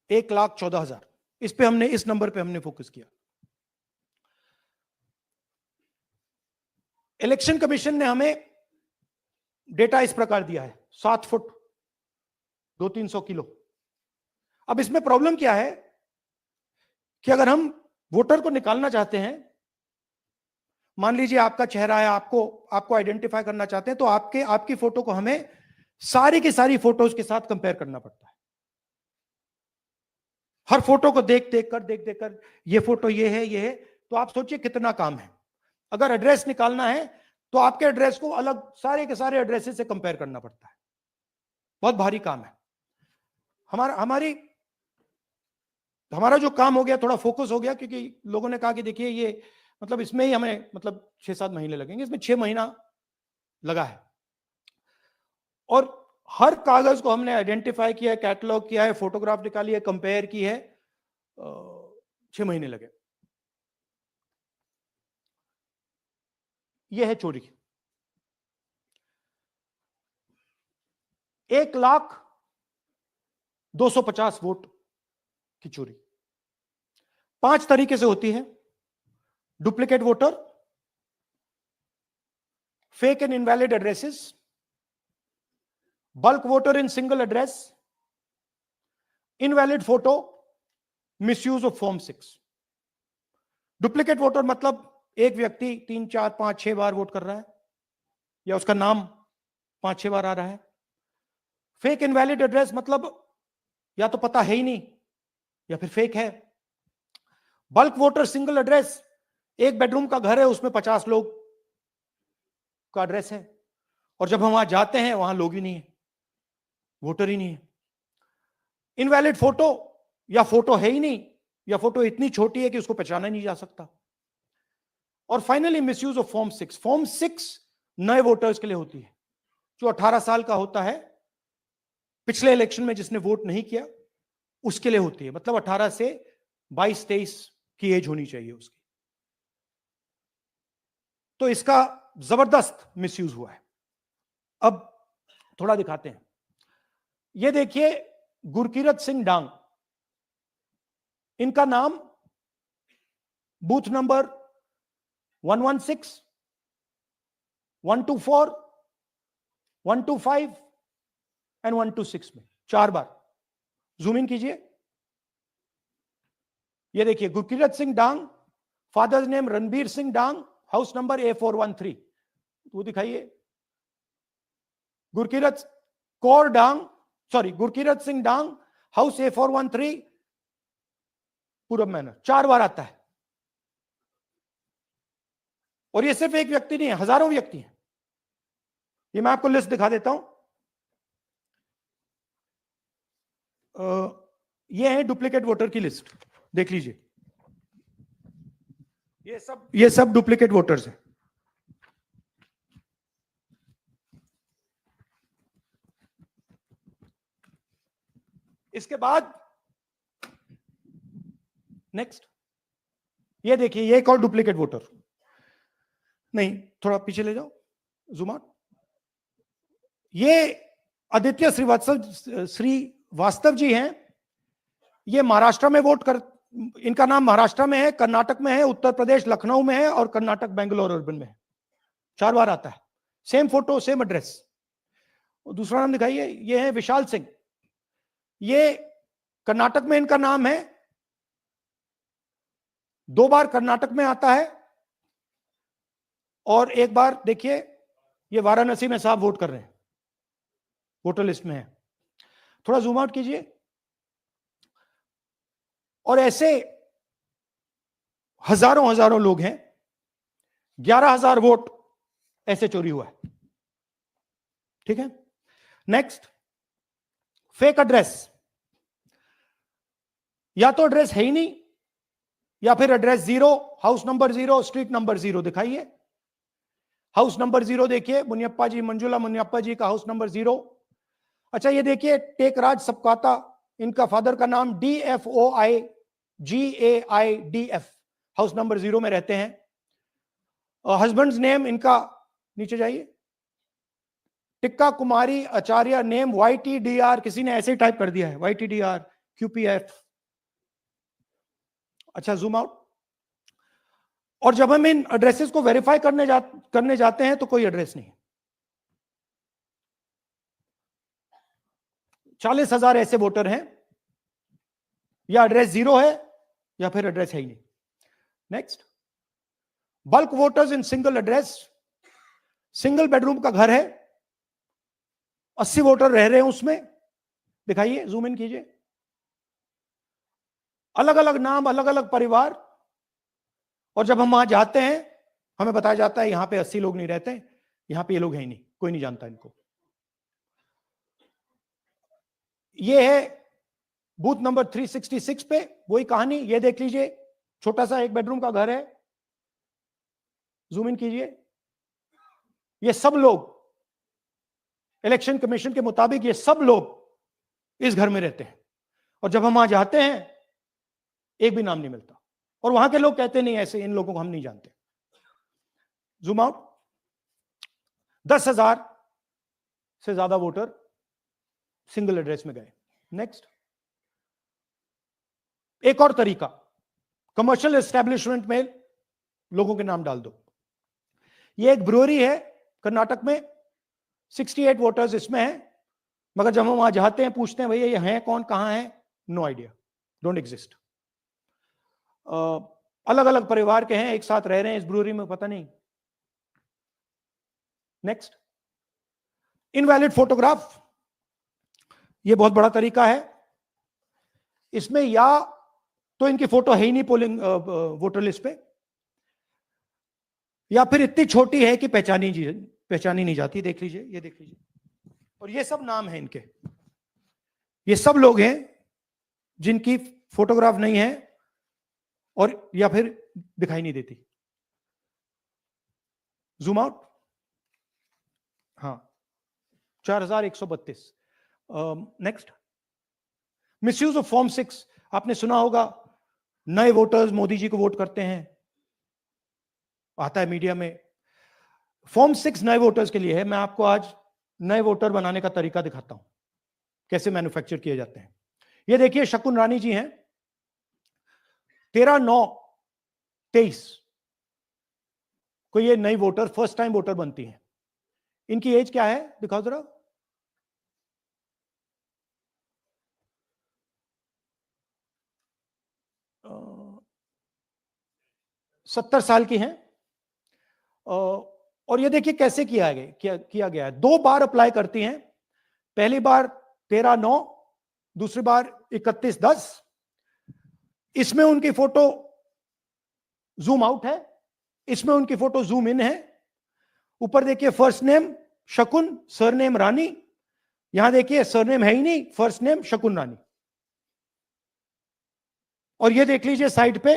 1,14,000, इस पे हमने, इस नंबर पे हमने फोकस किया। इलेक्शन कमीशन ने हमें डेटा इस प्रकार दिया है, 7 फुट 200-300 किलो। अब इसमें प्रॉब्लम क्या है कि अगर हम वोटर को निकालना चाहते हैं, मान लीजिए आपका चेहरा है, आपको आइडेंटिफाई करना चाहते हैं, तो आपकी फोटो को हमें सारी की सारी फोटोज के साथ कंपेयर करना पड़ता है। हर फोटो को देख कर ये फोटो ये है, तो आप सोचिए कितना काम है। अगर एड्रेस निकालना है तो आपके एड्रेस को अलग सारे के सारे एड्रेसेस से कंपेयर करना पड़ता है, बहुत भारी काम है। हमारा जो काम हो गया, थोड़ा फोकस हो गया, क्योंकि लोगों ने कहा कि देखिए ये मतलब इसमें ही हमें मतलब 6-7 महीने लगेंगे, इसमें 6 महीना लगा है, और हर कागज को हमने आइडेंटिफाई किया है, कैटलॉग किया है, फोटोग्राफ निकाली है, कंपेयर की है, 6 महीने लगे। यह है चोरी। 1,250,000 वोट की चोरी 5 तरीके से होती है: duplicate voter, fake and invalid addresses, bulk voter in single address, invalid photo, misuse of form 6। Duplicate voter मतलब एक व्यक्ति 3, 4, 5, 6 बार वोट कर रहा है या उसका नाम 5, 6 बार आ रहा है। फेक इनवैलिड एड्रेस मतलब या तो पता है ही नहीं या फिर फेक है। बल्क वोटर सिंगल एड्रेस, एक बेडरूम का घर है, उसमें 50 लोग का एड्रेस है और जब हम वहां जाते हैं वहां लोग ही नहीं है, वोटर ही नहीं है। इनवैलिड फोटो, या फोटो है ही नहीं या फोटो इतनी छोटी है कि उसको पहचाना नहीं जा सकता। और finally misuse of form 6। Form 6 नए वोटर्स के लिए होती है, जो 18 साल का होता है, पिछले इलेक्शन में जिसने वोट नहीं किया उसके लिए होती है। मतलब 18 से 22-23 की एज होनी चाहिए उसकी। तो इसका जबरदस्त मिसयूज हुआ है। अब थोड़ा दिखाते हैं। ये देखिए गुरकीरत सिंह डांग, इनका नाम बूथ नंबर 116, 124, 125 एंड 126 में 4 बार। जूम इन कीजिए। ये देखिए गुरकीरत सिंह डांग, फादर्स नेम रणबीर सिंह डांग, हाउस नंबर A413। वो दिखाइए। गुरकीरत कौर डांग, सॉरी गुरकीरत सिंह डांग, हाउस A413, पूरब मैनर। 4 बार आता है। और ये सिर्फ एक व्यक्ति नहीं है, हजारों व्यक्ति हैं। ये मैं आपको लिस्ट दिखा देता हूं। ये है डुप्लीकेट वोटर की लिस्ट, देख लीजिए। ये सब डुप्लीकेट वोटर्स हैं। इसके बाद नेक्स्ट, ये देखिए, ये एक और डुप्लीकेट वोटर। नहीं, थोड़ा पीछे ले जाओ, जूम आउट। ये आदित्य श्रीवास्तव जी हैं। ये महाराष्ट्र में वोट कर, इनका नाम महाराष्ट्र में है, कर्नाटक में है, उत्तर प्रदेश लखनऊ में है और कर्नाटक बेंगलोर अर्बन में है। 4 बार आता है। Same photo, same address. दूसरा नाम दिखाइए। ये है विशाल सिंह। ये कर्नाटक में इनका नाम है, 2 बार कर्नाटक में आता है और 1 बार देखिए ये वाराणसी में साहब वोट कर रहे हैं, वोटर लिस्ट में है। थोड़ा जूम आउट कीजिए। और ऐसे हजारों लोग हैं। 11,000 वोट ऐसे चोरी हुआ है। ठीक है। Next, fake address. या तो एड्रेस है ही नहीं या फिर address 0, house number 0, street number 0। दिखाइए हाउस नंबर 0, देखिए मुनियप्पा जी, मंजुला मुनियप्पा जी का हाउस नंबर 0। अच्छा, ये देखिए टेकराज सबकाता, इनका फादर का नाम DFOIGAIDF, हाउस नंबर 0 में रहते हैं। हस्बैंड्स नेम इनका, नीचे जाइए, टिक्का कुमारी आचार्य, नेम YTDR, किसी ने ऐसे ही टाइप कर दिया है, YTDR QPF। अच्छा, जूम आउट। और जब हम इन एड्रेसेस को वेरीफाई करने जाते हैं तो कोई एड्रेस नहीं। 40,000 ऐसे वोटर हैं, या एड्रेस 0 है या फिर एड्रेस है ही नहीं। Next, bulk voters in single address. Single bedroom का घर है, 80 वोटर रह रहे हैं उसमें। दिखाइए, जूम इन कीजिए। अलग अलग नाम, अलग अलग परिवार। और जब हम वहां जाते हैं हमें बताया जाता है यहां पे 80 लोग नहीं रहते, यहां पे ये लोग हैं ही नहीं, कोई नहीं जानता इनको। ये है बूथ नंबर 366 पे वही कहानी। ये देख लीजिए, छोटा सा एक बेडरूम का घर है। जूम इन कीजिए। ये सब लोग, इलेक्शन कमीशन के मुताबिक ये सब लोग इस घर में रहते हैं। और जब हम वहां जाते हैं एक भी नाम नहीं मिलता, और वहां के लोग कहते नहीं ऐसे, इन लोगों को हम नहीं जानते। Zoom out. 10,000 से ज्यादा वोटर सिंगल एड्रेस में गए। नेक्स्ट, एक और तरीका, कमर्शियल एस्टेब्लिशमेंट में लोगों के नाम डाल दो। ये एक ब्रूअरी है कर्नाटक में, 68 वोटर्स इसमें हैं, मगर जब हम वहां जाते हैं पूछते हैं भैया ये हैं कौन, कहां है, नो आइडिया, डोंट एग्जिस्ट। अलग अलग परिवार के हैं, एक साथ रह रहे हैं इस ब्रूअरी में, पता नहीं। नेक्स्ट, इनवैलिड फोटोग्राफ, ये बहुत बड़ा तरीका है। इसमें या तो इनकी फोटो है ही नहीं पोलिंग वोटर लिस्ट पे, या फिर इतनी छोटी है कि पहचानी नहीं जाती। देख लीजिए, ये देख लीजिए, और ये सब नाम है इनके, ये सब लोग हैं जिनकी फोटोग्राफ नहीं है और या फिर दिखाई नहीं देती। जूम आउट, हाँ, 4132। नेक्स्ट, मिसयूज ऑफ फॉर्म 6, आपने सुना होगा, नए वोटर्स मोदी जी को वोट करते हैं, आता है मीडिया में। फॉर्म 6 नए वोटर्स के लिए है। मैं आपको आज नए वोटर बनाने का तरीका दिखाता हूं, कैसे मैन्युफैक्चर किए जाते हैं। ये देखिए, शकुन रानी जी हैं, 13/9/23 को ये नई वोटर, फर्स्ट टाइम वोटर बनती हैं। इनकी एज क्या है, दिखाओ जरा। अ, 70 साल की हैं। और ये देखिए कैसे किया गया है। 2 बार अप्लाई करती हैं, पहली बार 13/9, दूसरी बार 31/10। इसमें उनकी फोटो जूम आउट है, इसमें उनकी फोटो जूम इन है। ऊपर देखिए, फर्स्ट नेम शकुन, सरनेम रानी। यहां देखिए सरनेम है ही नहीं, फर्स्ट नेम शकुन रानी। और ये देख लीजिए साइड पे,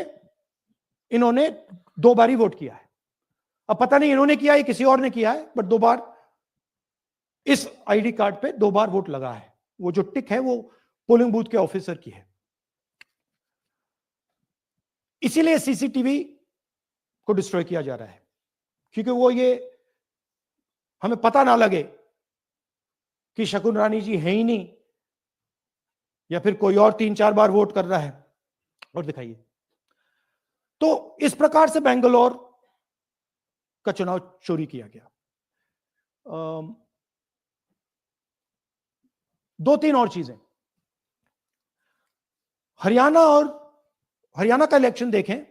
इन्होंने 2 बार ही वोट किया है। अब पता नहीं इन्होंने किया है किसी और ने किया है, बट 2 बार इस आईडी कार्ड पे 2 बार वोट लगा है। वो जो टिक है वो पोलिंग बूथ के ऑफिसर की है। इसीलिए सीसीटीवी को डिस्ट्रॉय किया जा रहा है, क्योंकि वो ये हमें पता ना लगे कि शकुन रानी जी है ही नहीं, या फिर कोई और 3-4 बार वोट कर रहा है। और दिखाइए, तो इस प्रकार से बेंगलोर का चुनाव चोरी किया गया। 2-3 और चीजें, हरियाणा का इलेक्शन देखें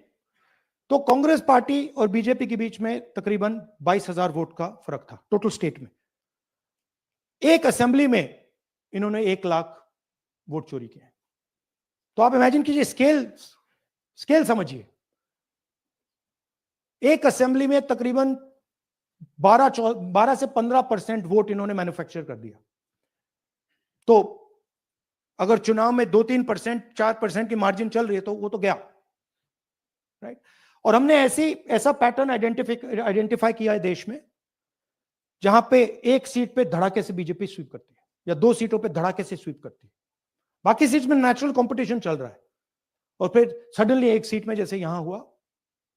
तो कांग्रेस पार्टी और बीजेपी के बीच में तकरीबन 22,000 वोट का फर्क था टोटल स्टेट में। एक असेंबली में इन्होंने 1 लाख वोट चोरी किए। तो आप इमेजिन कीजिए, स्केल समझिए। एक असेंबली में तकरीबन 12 से 15% वोट इन्होंने मैन्युफैक्चर कर दिया। तो अगर चुनाव में 2-3%, 4% की मार्जिन चल रही है तो वो तो गया, राइट। और हमने ऐसा पैटर्न आइडेंटिफाई किया है देश में, जहां पे एक सीट पे धड़ाके से बीजेपी स्वीप करती है, या 2 सीटों पे धड़ाके से स्वीप करती है। बाकी सीट में नेचुरल कंपटीशन चल रहा है, और फिर सडनली एक सीट में, जैसे यहां हुआ,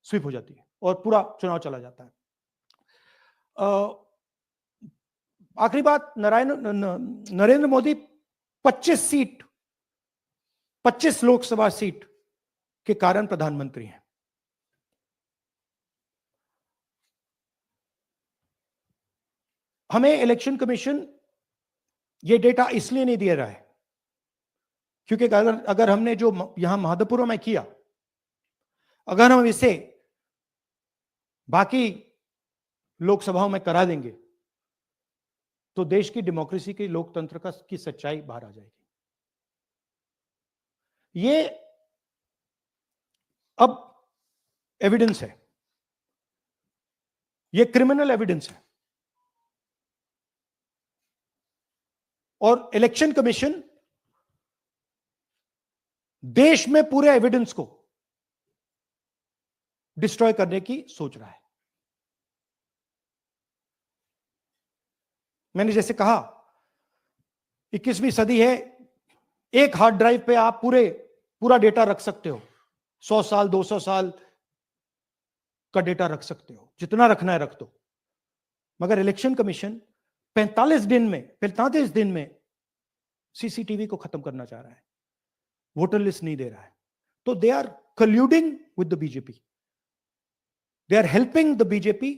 स्वीप हो जाती है और पूरा चुनाव चला जाता है। आखिरी बात, नरेंद्र मोदी 25 लोकसभा सीट के कारण प्रधानमंत्री हैं। हमें इलेक्शन कमीशन ये डेटा इसलिए नहीं दे रहा है क्योंकि अगर हमने जो यहां महादेवपुरा में किया, अगर हम इसे बाकी लोकसभाओं में करा देंगे तो देश की डेमोक्रेसी की, लोकतंत्र की सच्चाई बाहर आ जाएगी। ये अब एविडेंस है, ये क्रिमिनल एविडेंस है, और इलेक्शन कमीशन देश में पूरे एविडेंस को डिस्ट्रॉय करने की सोच रहा है। मैंने जैसे कहा, 21वीं सदी है, एक हार्ड ड्राइव पे आप पूरा डेटा रख सकते हो, 100 साल 200 साल का डेटा रख सकते हो, जितना रखना है रख दो। मगर इलेक्शन कमीशन 45 दिन में सीसीटीवी को खत्म करना चाह रहा है, वोटर लिस्ट नहीं दे रहा है। तो they are colluding with the BJP, they are helping the BJP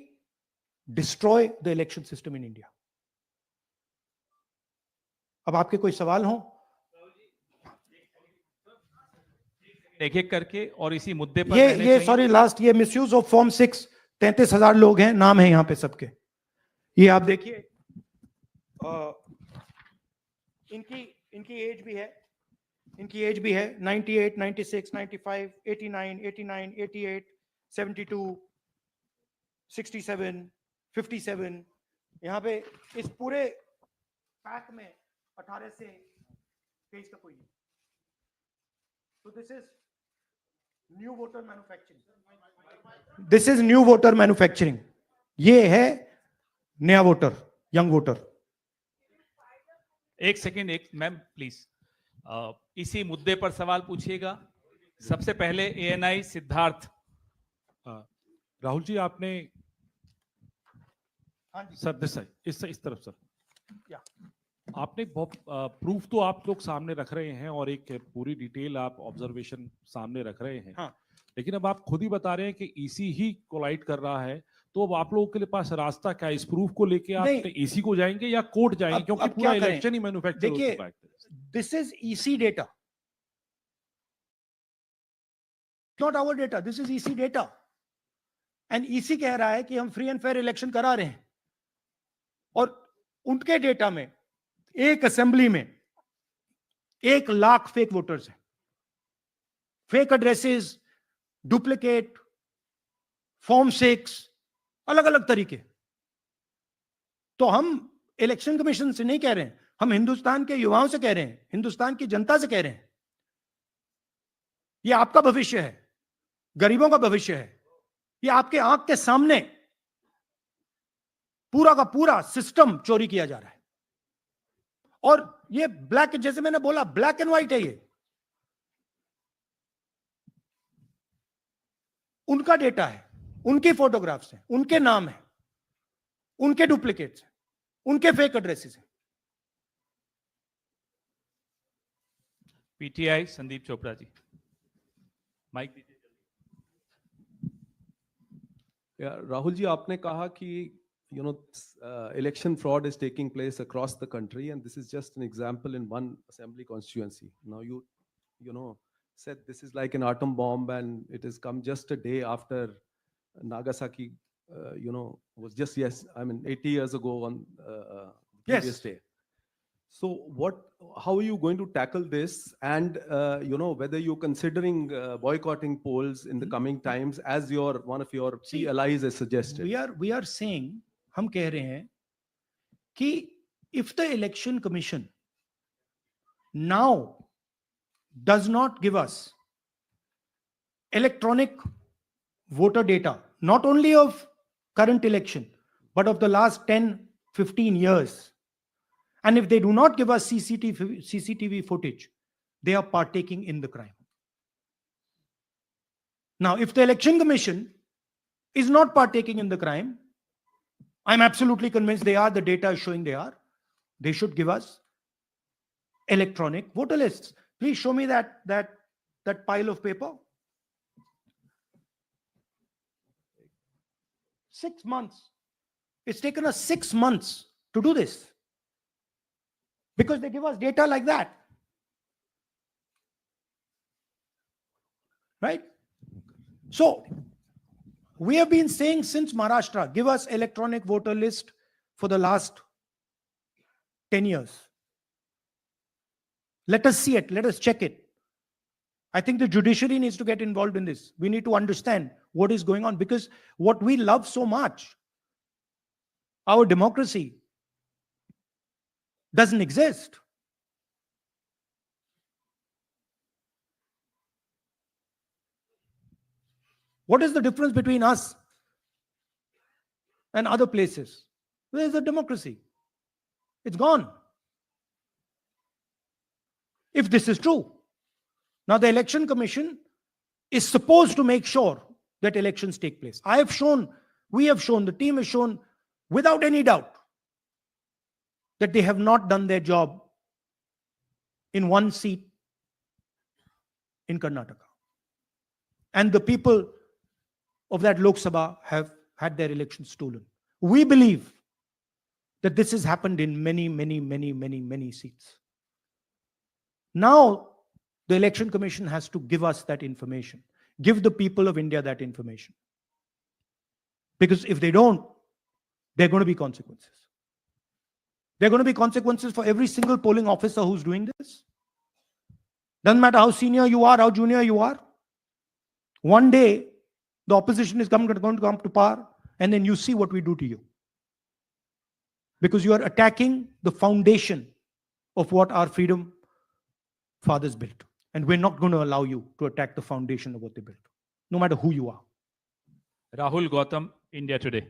destroy the election system in India. अब आपके कोई सवाल हो? एक एक करके और इसी मुद्दे पर ये सॉरी लास्ट, ये मिसयूज ऑफ फॉर्म 6, 33,000 लोग हैं, नाम है यहां पे सबके, ये आप देखिए। इनकी एज भी है, 98, 96, 95, 89, 88, 72, 67, 57। यहां पे इस पूरे पैक में 18 से 23 का कोई नहीं। तो this is new voter manufacturing, this is new voter manufacturing. ये है नया वोटर, यंग वोटर। एक सेकेंड, एक मैम प्लीज, इसी मुद्दे पर सवाल पूछिएगा। सबसे पहले एएनआई सिद्धार्थ। राहुल जी, आपने सर इस तरफ सर, या आपने बहुत प्रूफ तो आप लोग सामने रख रहे हैं और एक पूरी डिटेल आप ऑब्जर्वेशन सामने रख रहे हैं। हाँ। लेकिन अब आप खुद ही बता रहे हैं कि ईसी ही कोलाइड कर रहा है, तो अब आप लोगों के लिए पास रास्ता क्या है? इस प्रूफ को लेके आप ईसी को जाएंगे या कोर्ट जाएंगे? क्योंकि पूरा इलेक्शन ही मैन्युफैक्चर हो चुका है। This is EC data, not our data, this is EC data. And EC कह रहा है कि हम फ्री एंड फेयर इलेक्शन करा रहे हैं, और उनके डेटा में एक असेंबली में 1 लाख फेक वोटर्स हैं, फेक एड्रेसेस, डुप्लीकेट, फॉर्म 6, अलग अलग तरीके। तो हम इलेक्शन कमीशन से नहीं कह रहे हैं, हम हिंदुस्तान के युवाओं से कह रहे हैं, हिंदुस्तान की जनता से कह रहे हैं, ये आपका भविष्य है, गरीबों का भविष्य है, ये आपके आंख के सामने पूरा का पूरा सिस्टम चोरी किया जा रहा है। और ये ब्लैक, जैसे मैंने बोला, ब्लैक एंड व्हाइट है। ये उनका डेटा है, उनकी फोटोग्राफ्स हैं, उनके नाम है, उनके डुप्लीकेट्स हैं, उनके फेक एड्रेसेस हैं। पीटीआई संदीप चोपड़ा जी, माइक दीजिए। राहुल जी, आपने कहा कि election fraud is taking place across the country, and this is just an example in one assembly constituency. Now you said this is like an atom bomb, and it has come just a day after Nagasaki, was just 80 years ago on previous day. So how are you going to tackle this? And whether you're considering boycotting polls in the coming times, as one of your key allies has suggested? We are saying, हम कह रहे हैं कि if the election commission now does not give us electronic voter data, not only of current election, but of the last 10-15 years, and if they do not give us CCTV footage, they are partaking in the crime. Now, if the election commission is not partaking in the crime, I'm absolutely convinced they are, the data is showing they are, they should give us electronic voter lists. Please show me that pile of paper. 6 months. It's taken us 6 months to do this, because they give us data like that. Right? So, we have been saying since Maharashtra, give us electronic voter list for the last 10 years. Let us see it. Let us check it. I think the judiciary needs to get involved in this. We need to understand what is going on, because what we love so much, our democracy, doesn't exist. What is the difference between us and other places? Where is the democracy? It's gone. If this is true, now the election commission is supposed to make sure that elections take place. We have shown, the team has shown without any doubt that they have not done their job in one seat in Karnataka. And the people of that Lok Sabha have had their elections stolen. We believe that this has happened in many seats. Now, the Election Commission has to give us that information, give the people of India that information. Because if they don't, there are going to be consequences. There are going to be consequences for every single polling officer who's doing this. Doesn't matter how senior you are, how junior you are. One day, the opposition is going to come to power, and then you see what we do to you. Because you are attacking the foundation of what our freedom fathers built. And we're not going to allow you to attack the foundation of what they built, no matter who you are. Rahul Gautam, India Today.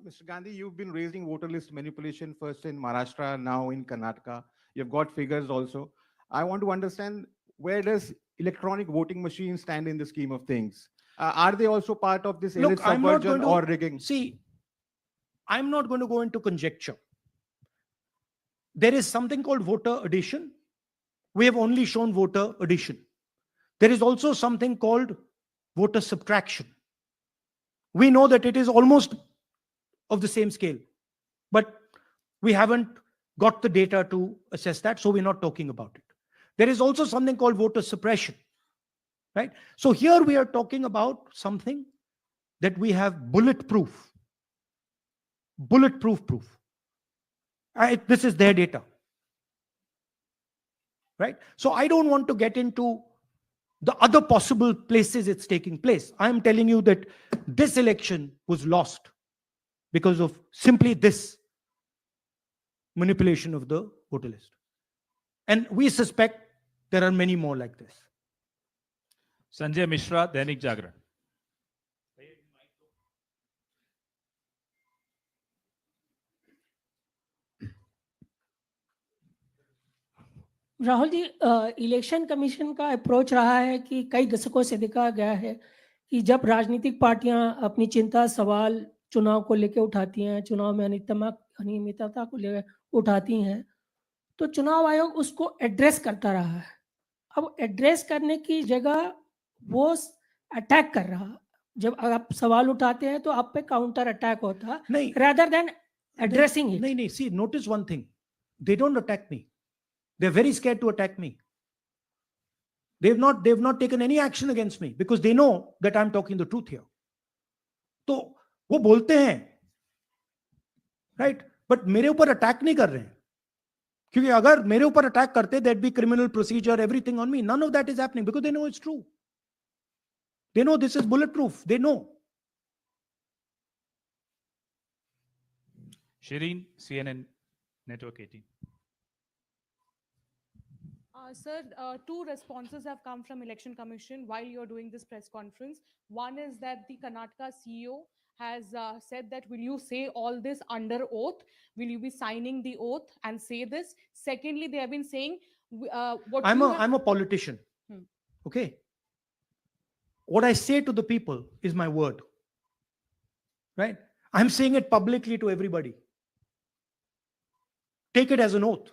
Mr. Gandhi, you've been raising voter list manipulation first in Maharashtra, now in Karnataka. You've got figures also. I want to understand, where does electronic voting machines stand in the scheme of things? Are they also part of this elite subversion or rigging? See, I'm not going to go into conjecture. There is something called voter addition. We have only shown voter addition. There is also something called voter subtraction. We know that it is almost of the same scale, but we haven't got the data to assess that, so we're not talking about it. There is also something called voter suppression, right? So here we are talking about something that we have bulletproof proof. This is their data, right? So I don't want to get into the other possible places it's taking place. I'm telling you that this election was lost because of simply this manipulation of the voter list. And we suspect there are many more like this. Sanjay Mishra, Dainik Jagran. Rahul ji, election commission का approach रहा है कि कई दशकों से देखा गया है कि जब राजनीतिक पार्टियां अपनी चिंता सवाल चुनाव को लेकर उठाती हैं, चुनाव में अनियमितता को लेकर उठाती हैं, तो चुनाव आयोग उसको एड्रेस करता रहा है। अब एड्रेस करने की जगह वो अटैक कर रहा। जब आप सवाल उठाते हैं तो आप पे काउंटर अटैक होता नहीं, rather than addressing it. नहीं, see, notice one thing. They don't attack me. They're very scared to attack me. They've not taken any action against me because they know that I'm talking the truth here. तो वो बोलते हैं, right? But मेरे ऊपर attack नहीं कर रहे हैं, क्योंकि अगर मेरे ऊपर अटैक करते, there'd be criminal procedure, everything on me. None of that is happening because they know it's true. They know this is bulletproof. They know. Shireen, CNN Network 18. Sir, two responses have come from Election Commission while you're doing this press conference. One is that the Karnataka CEO has said that, will you say all this under oath? Will you be signing the oath and say this? Secondly, they have been saying I'm a politician. Okay. What I say to the people is my word. Right? I'm saying it publicly to everybody. Take it as an oath.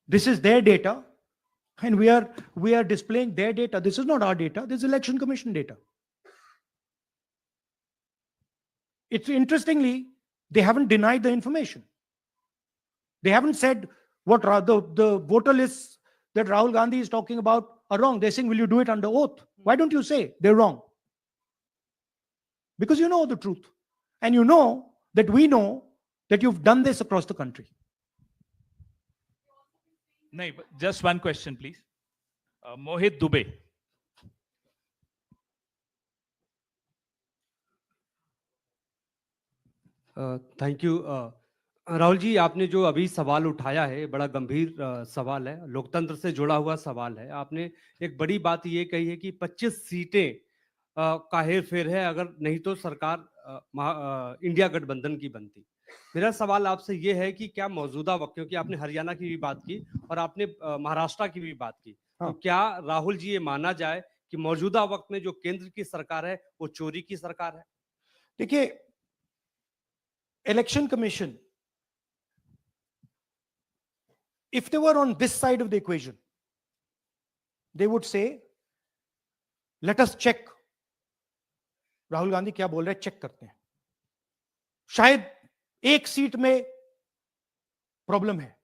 This is their data, and we are displaying their data. This is not our data. This is Election Commission data. It's interestingly, they haven't denied the information. They haven't said what the voter lists that Rahul Gandhi is talking about are wrong. They're saying, will you do it under oath? Why don't you say they're wrong? Because you know the truth. And you know that we know that you've done this across the country. No, just one question, please. Mohit Dubey. Thank you Rahul ji, आपने जो अभी सवाल उठाया है बड़ा गंभीर सवाल है, लोकतंत्र से जुड़ा हुआ सवाल है। आपने एक बड़ी बात ये कही है कि 25 सीटें का हेरफेर है, अगर नहीं तो सरकार इंडिया गठबंधन की बनती। मेरा सवाल आपसे ये है कि क्या मौजूदा वक्त, क्योंकि आपने हरियाणा की भी बात की और आपने महाराष्ट्र की भी बात की, तो क्या राहुल जी ये माना जाए कि मौजूदा वक्त में जो केंद्र की सरकार है वो चोरी की सरकार है? देखिए, Election Commission, if they were on this side of the equation, they would say, let us check. Rahul Gandhi क्या बोल रहे हैं, चेक करते हैं। शायद एक सीट में प्रॉब्लम है,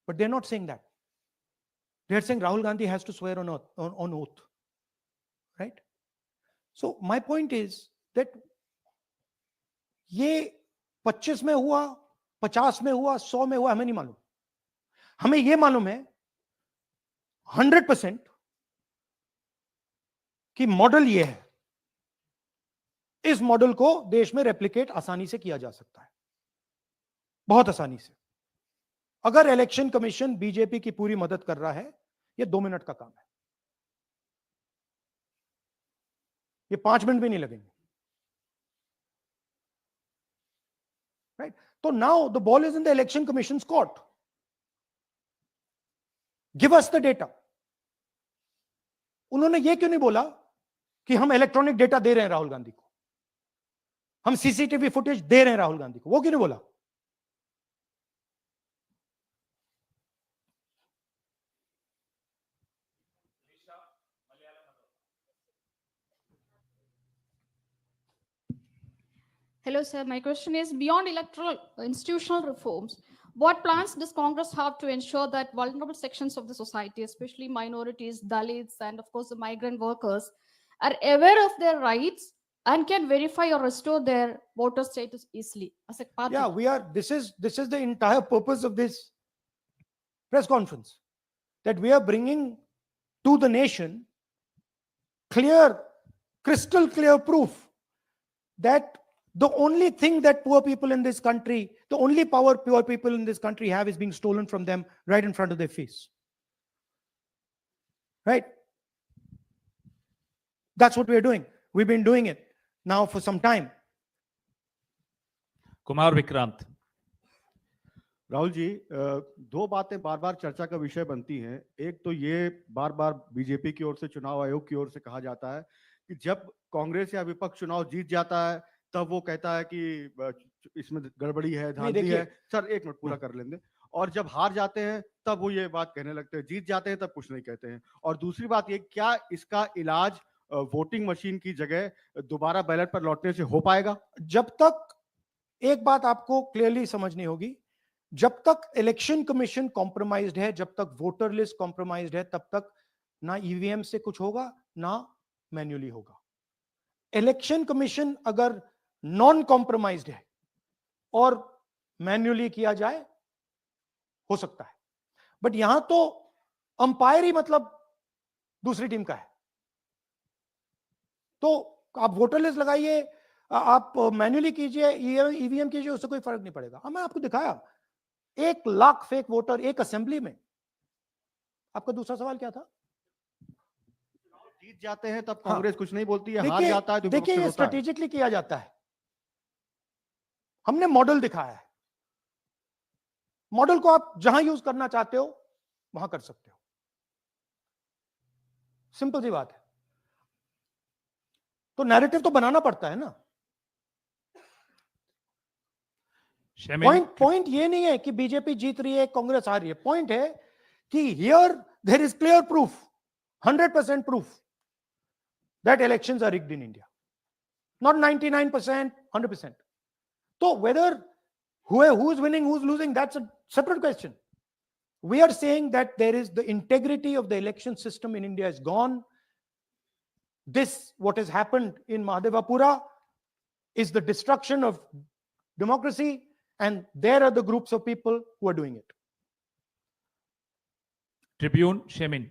but they're not saying that. They are saying Rahul Gandhi has to swear on oath, right? So my point is that ये 25 में हुआ, 50 में हुआ, 100 में हुआ, हमें नहीं मालूम. हमें ये मालूम है 100% कि मॉडल ये है. इस मॉडल को देश में रेप्लिकेट आसानी से किया जा सकता है, बहुत आसानी से. अगर इलेक्शन कमीशन बीजेपी की पूरी मदद कर रहा है, ये 2 मिनट का काम है, ये 5 मिनट भी नहीं लगेंगे, राइट? तो now the ball is in the election commissions court. Give us the data. उन्होंने ये क्यों नहीं बोला कि हम इलेक्ट्रॉनिक डेटा दे रहे हैं राहुल गांधी को, हम सीसीटीवी फुटेज दे रहे हैं राहुल गांधी को? वो क्यों नहीं बोला? Hello, sir. My question is, beyond electoral institutional reforms, what plans does Congress have to ensure that vulnerable sections of the society, especially minorities, Dalits, and of course the migrant workers, are aware of their rights and can verify or restore their voter status easily as a party? Yeah, we are. This is the entire purpose of this press conference, that we are bringing to the nation clear, crystal clear proof that the only thing that poor people in this country, the only power poor people in this country have is being stolen from them right in front of their face. Right? That's what we're doing. We've been doing it now for some time. Kumar Vikrant. Rahul ji, दो बातें बार बार चर्चा का विषय बनती हैं. एक तो ये बार बार बीजेपी की ओर से, चुनाव आयोग की ओर से कहा जाता है कि जब कांग्रेस या विपक्ष चुनाव जीत जाता है तब वो कहता है कि इसमें गड़बड़ी है, धांधली है. सर एक मिनट पूरा कर लेंगे. और जब हार जाते हैं तब वो ये बात कहने लगते हैं, जीत जाते हैं तब कुछ नहीं कहते हैं. और दूसरी बात ये, क्या इसका इलाज वोटिंग मशीन की जगह दोबारा बैलेट पर लौटने से हो पाएगा? जब तक, एक बात आपको क्लियरली समझनी होगी, जब तक इलेक्शन कमीशन कॉम्प्रोमाइज्ड है, जब तक वोटर लिस्ट कॉम्प्रोमाइज्ड है, तब तक ना ईवीएम से कुछ होगा ना मैन्युअली होगा. इलेक्शन कमीशन अगर नॉन कॉम्प्रोमाइज्ड है और मैन्युअली किया जाए, हो सकता है. बट यहां तो अंपायर ही मतलब दूसरी टीम का है. तो आप वोटर लिस्ट लगाइए, आप मैन्युअली कीजिए, ईवीएम कीजिए, उससे कोई फर्क नहीं पड़ेगा. मैं आपको दिखाया 1 लाख फेक वोटर एक असेंबली में. आपका दूसरा सवाल क्या था? जीत जाते हैं तब कांग्रेस कुछ नहीं बोलती है, हार जाता है तो देखिए, ये स्ट्रेटेजिकली किया जाता है. हमने मॉडल दिखाया है. मॉडल को आप जहां यूज करना चाहते हो वहां कर सकते हो. सिंपल सी बात है. तो नैरेटिव तो बनाना पड़ता है ना. पॉइंट ये नहीं है कि बीजेपी जीत रही है, कांग्रेस हार रही है. पॉइंट है कि here there is clear proof, 100% proof that elections are rigged in India. Not 99%, 100%. So whether who is winning, who's losing, that's a separate question. We are saying that there is the integrity of the election system in India is gone. This, what has happened in Mahadevapura, is the destruction of democracy, and there are the groups of people who are doing it. Tribune, Shemin.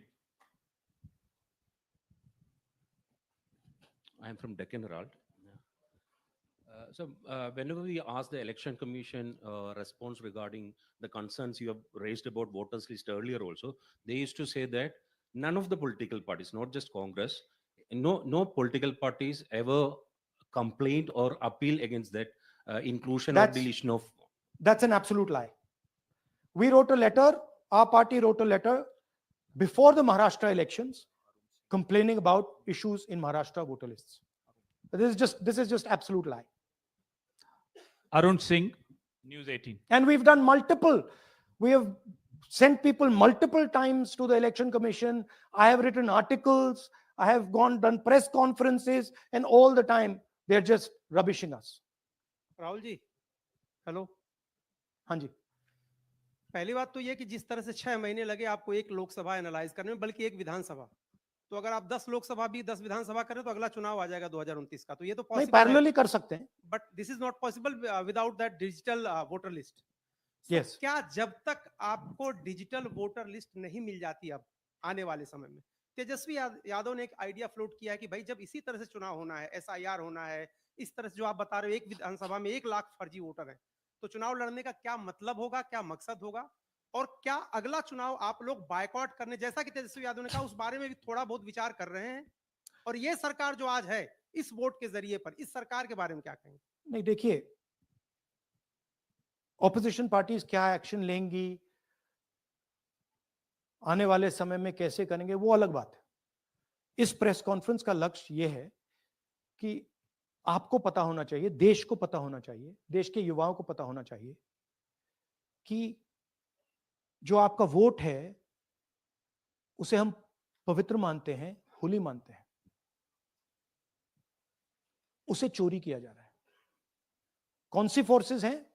I am from Deccan Herald. So whenever we ask the election commission response regarding the concerns you have raised about voters list earlier also, they used to say that none of the political parties, not just Congress, no political parties ever complained or appeal against that inclusion or deletion of. That's an absolute lie. We wrote a letter, our party wrote a letter before the Maharashtra elections complaining about issues in Maharashtra voter lists. This is just absolute lie. Arun Singh, News 18. And we've done we have sent people multiple times to the election commission. I have written articles, I have done press conferences, and all the time they're just rubbishing us. Rahul ji, hello. हाँ जी. पहली बात तो ये कि जिस तरह से 6 महीने लगे आपको एक लोकसभा एनालाइज करने में, बल्कि एक विधानसभा, तो अगर आप 10 लोकसभा भी 10 विधानसभा करें तो अगला चुनाव आ जाएगा 2029 का, तो ये तो नहीं, पॉसिबल है, पैरेलली कर सकते हैं। But this is not possible without that digital voter list. Yes. क्या जब तक आपको डिजिटल वोटर लिस्ट नहीं मिल जाती अब आने वाले समय में, तेजस्वी यादव ने एक आइडिया फ्लोट किया है कि भाई जब इसी तरह से चुनाव होना है, SIR होना है, इस तरह से जो आप बता रहे हो एक विधानसभा में 1 लाख फर्जी वोटर है, तो चुनाव लड़ने का क्या मतलब होगा, क्या मकसद होगा, और क्या अगला चुनाव आप लोग बायकॉट करने, जैसा कि तेजस्वी यादव ने कहा, उस बारे में भी थोड़ा बहुत विचार कर रहे हैं? और ये सरकार जो आज है इस वोट के जरिए पर, इस सरकार के बारे में क्या कहेंगे? नहीं, देखिए, ऑपोजिशन पार्टीज क्या एक्शन लेंगी, आने वाले समय में कैसे करेंगे, वो अलग बात है। इस प्रेस कॉन्फ्रेंस का लक्ष्य यह है कि आपको पता होना चाहिए, देश को पता होना चाहिए, देश के युवाओं को पता होना चाहिए कि जो आपका वोट है उसे हम पवित्र मानते हैं, होली मानते हैं, उसे चोरी किया जा रहा है। कौन सी फोर्सेस हैं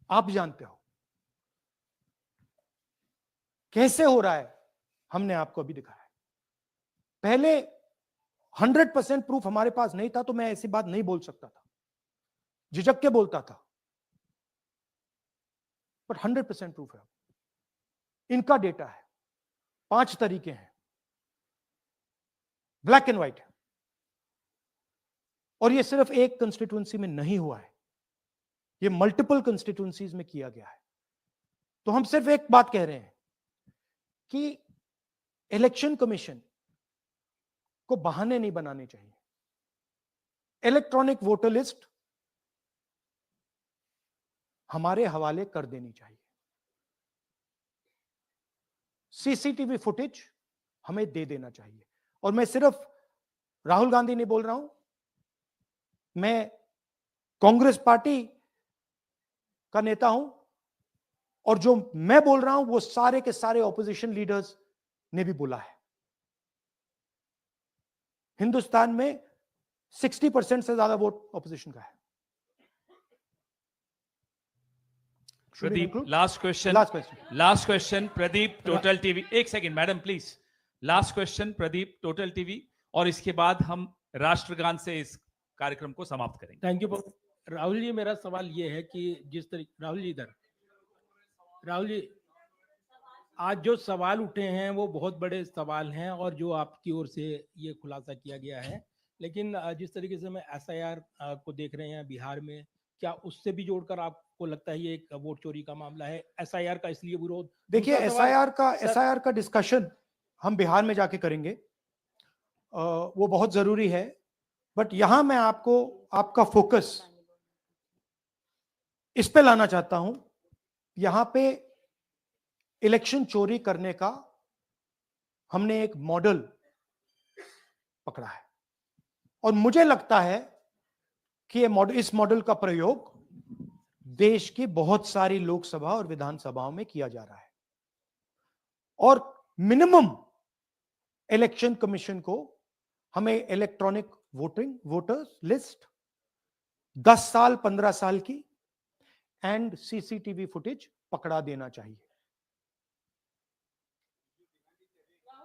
आप जानते हो, कैसे हो रहा है हमने आपको अभी दिखाया है। पहले 100% प्रूफ हमारे पास नहीं था तो मैं ऐसी बात नहीं बोल सकता था, झिझक के बोलता था, बट 100% प्रूफ है। इनका डेटा है, 5 तरीके हैं, ब्लैक एंड व्हाइट है, और ये सिर्फ एक कंस्टिट्यूएंसी में नहीं हुआ है, ये मल्टीपल कंस्टिट्यूएंसीज में किया गया है। तो हम सिर्फ एक बात कह रहे हैं कि इलेक्शन कमीशन को बहाने नहीं बनाने चाहिए। इलेक्ट्रॉनिक वोटर लिस्ट हमारे हवाले कर देनी चाहिए, सीसीटीवी फुटेज हमें दे देना चाहिए। और मैं सिर्फ राहुल गांधी नहीं बोल रहा हूं, मैं कांग्रेस पार्टी का नेता हूं, और जो मैं बोल रहा हूं वो सारे के सारे ऑपोजिशन लीडर्स ने भी बोला है। हिंदुस्तान में 60% से ज्यादा वोट ऑपोजिशन का है। Pradeep, last question Pradeep, total TV. एक second madam please, last question Pradeep, total TV, और इसके बाद हम राष्ट्रगान से इस कार्यक्रम को समाप्त करेंगे। थैंक यू राहुल जी। मेरा सवाल ये है कि जिस तरीके राहुल जी आज जो सवाल उठे हैं वो बहुत बड़े सवाल हैं, और जो आपकी ओर से ये खुलासा किया गया है, लेकिन जिस तरीके से मैं SIR को देख रहे हैं बिहार में, क्या उससे भी जोड़कर आपको लगता है ये एक वोट चोरी का मामला है? SIR का इसलिए विरोध, देखिए, SIR का डिस्कशन हम बिहार में जाके करेंगे, वो बहुत जरूरी है, बट यहां मैं आपको आपका फोकस इस पे लाना चाहता हूं। यहां पे इलेक्शन चोरी करने का हमने एक मॉडल पकड़ा है, और मुझे लगता है कि इस मॉडल का प्रयोग देश की बहुत सारी लोकसभा और विधानसभाओं में किया जा रहा है, और मिनिमम इलेक्शन कमीशन को हमें इलेक्ट्रॉनिक वोटर्स लिस्ट 10 साल 15 साल की एंड सीसीटीवी फुटेज पकड़ा देना चाहिए।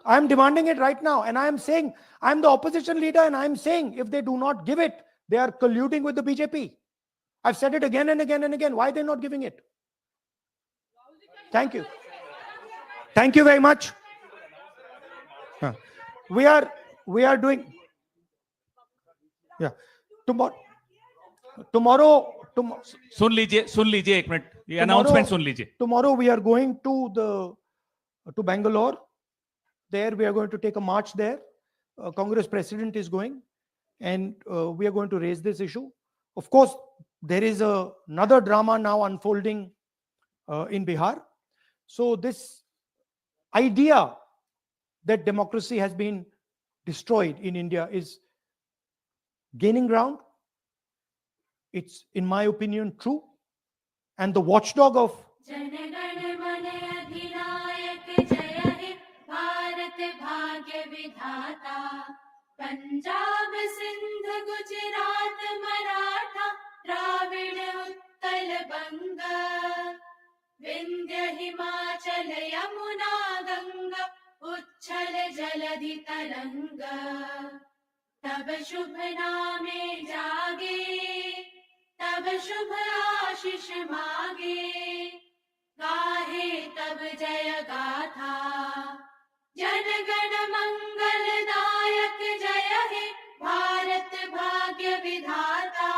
I am demanding it right now, and I am saying, I am the opposition leader, and I am saying if they do not give it, they are colluding with the BJP. I've said it again and again and again. Why are they not giving it? Thank you. Thank you very much. We are doing, yeah. Tomorrow सुन लीजिए एक minute, ये announcement सुन लीजिए। Tomorrow we are going to Bangalore. There we are going to take a march there. Congress president is going, and we are going to raise this issue. Of course, there is another drama now unfolding in Bihar. So this idea that democracy has been destroyed in India is gaining ground. It's, in my opinion, true. And the watchdog of भाग्य विधाता, पंजाब सिंध गुजरात मराठा द्राविड़ उत्कल बंग। विंध्य हिमाचल यमुना गंगा उच्छल जलधि तरंगा। तब शुभ नामे जागे, तब शुभ आशीष मागे, गाहे तब जय गाथा। जन गण मंगल दायक जय हे भारत भाग्य विधाता।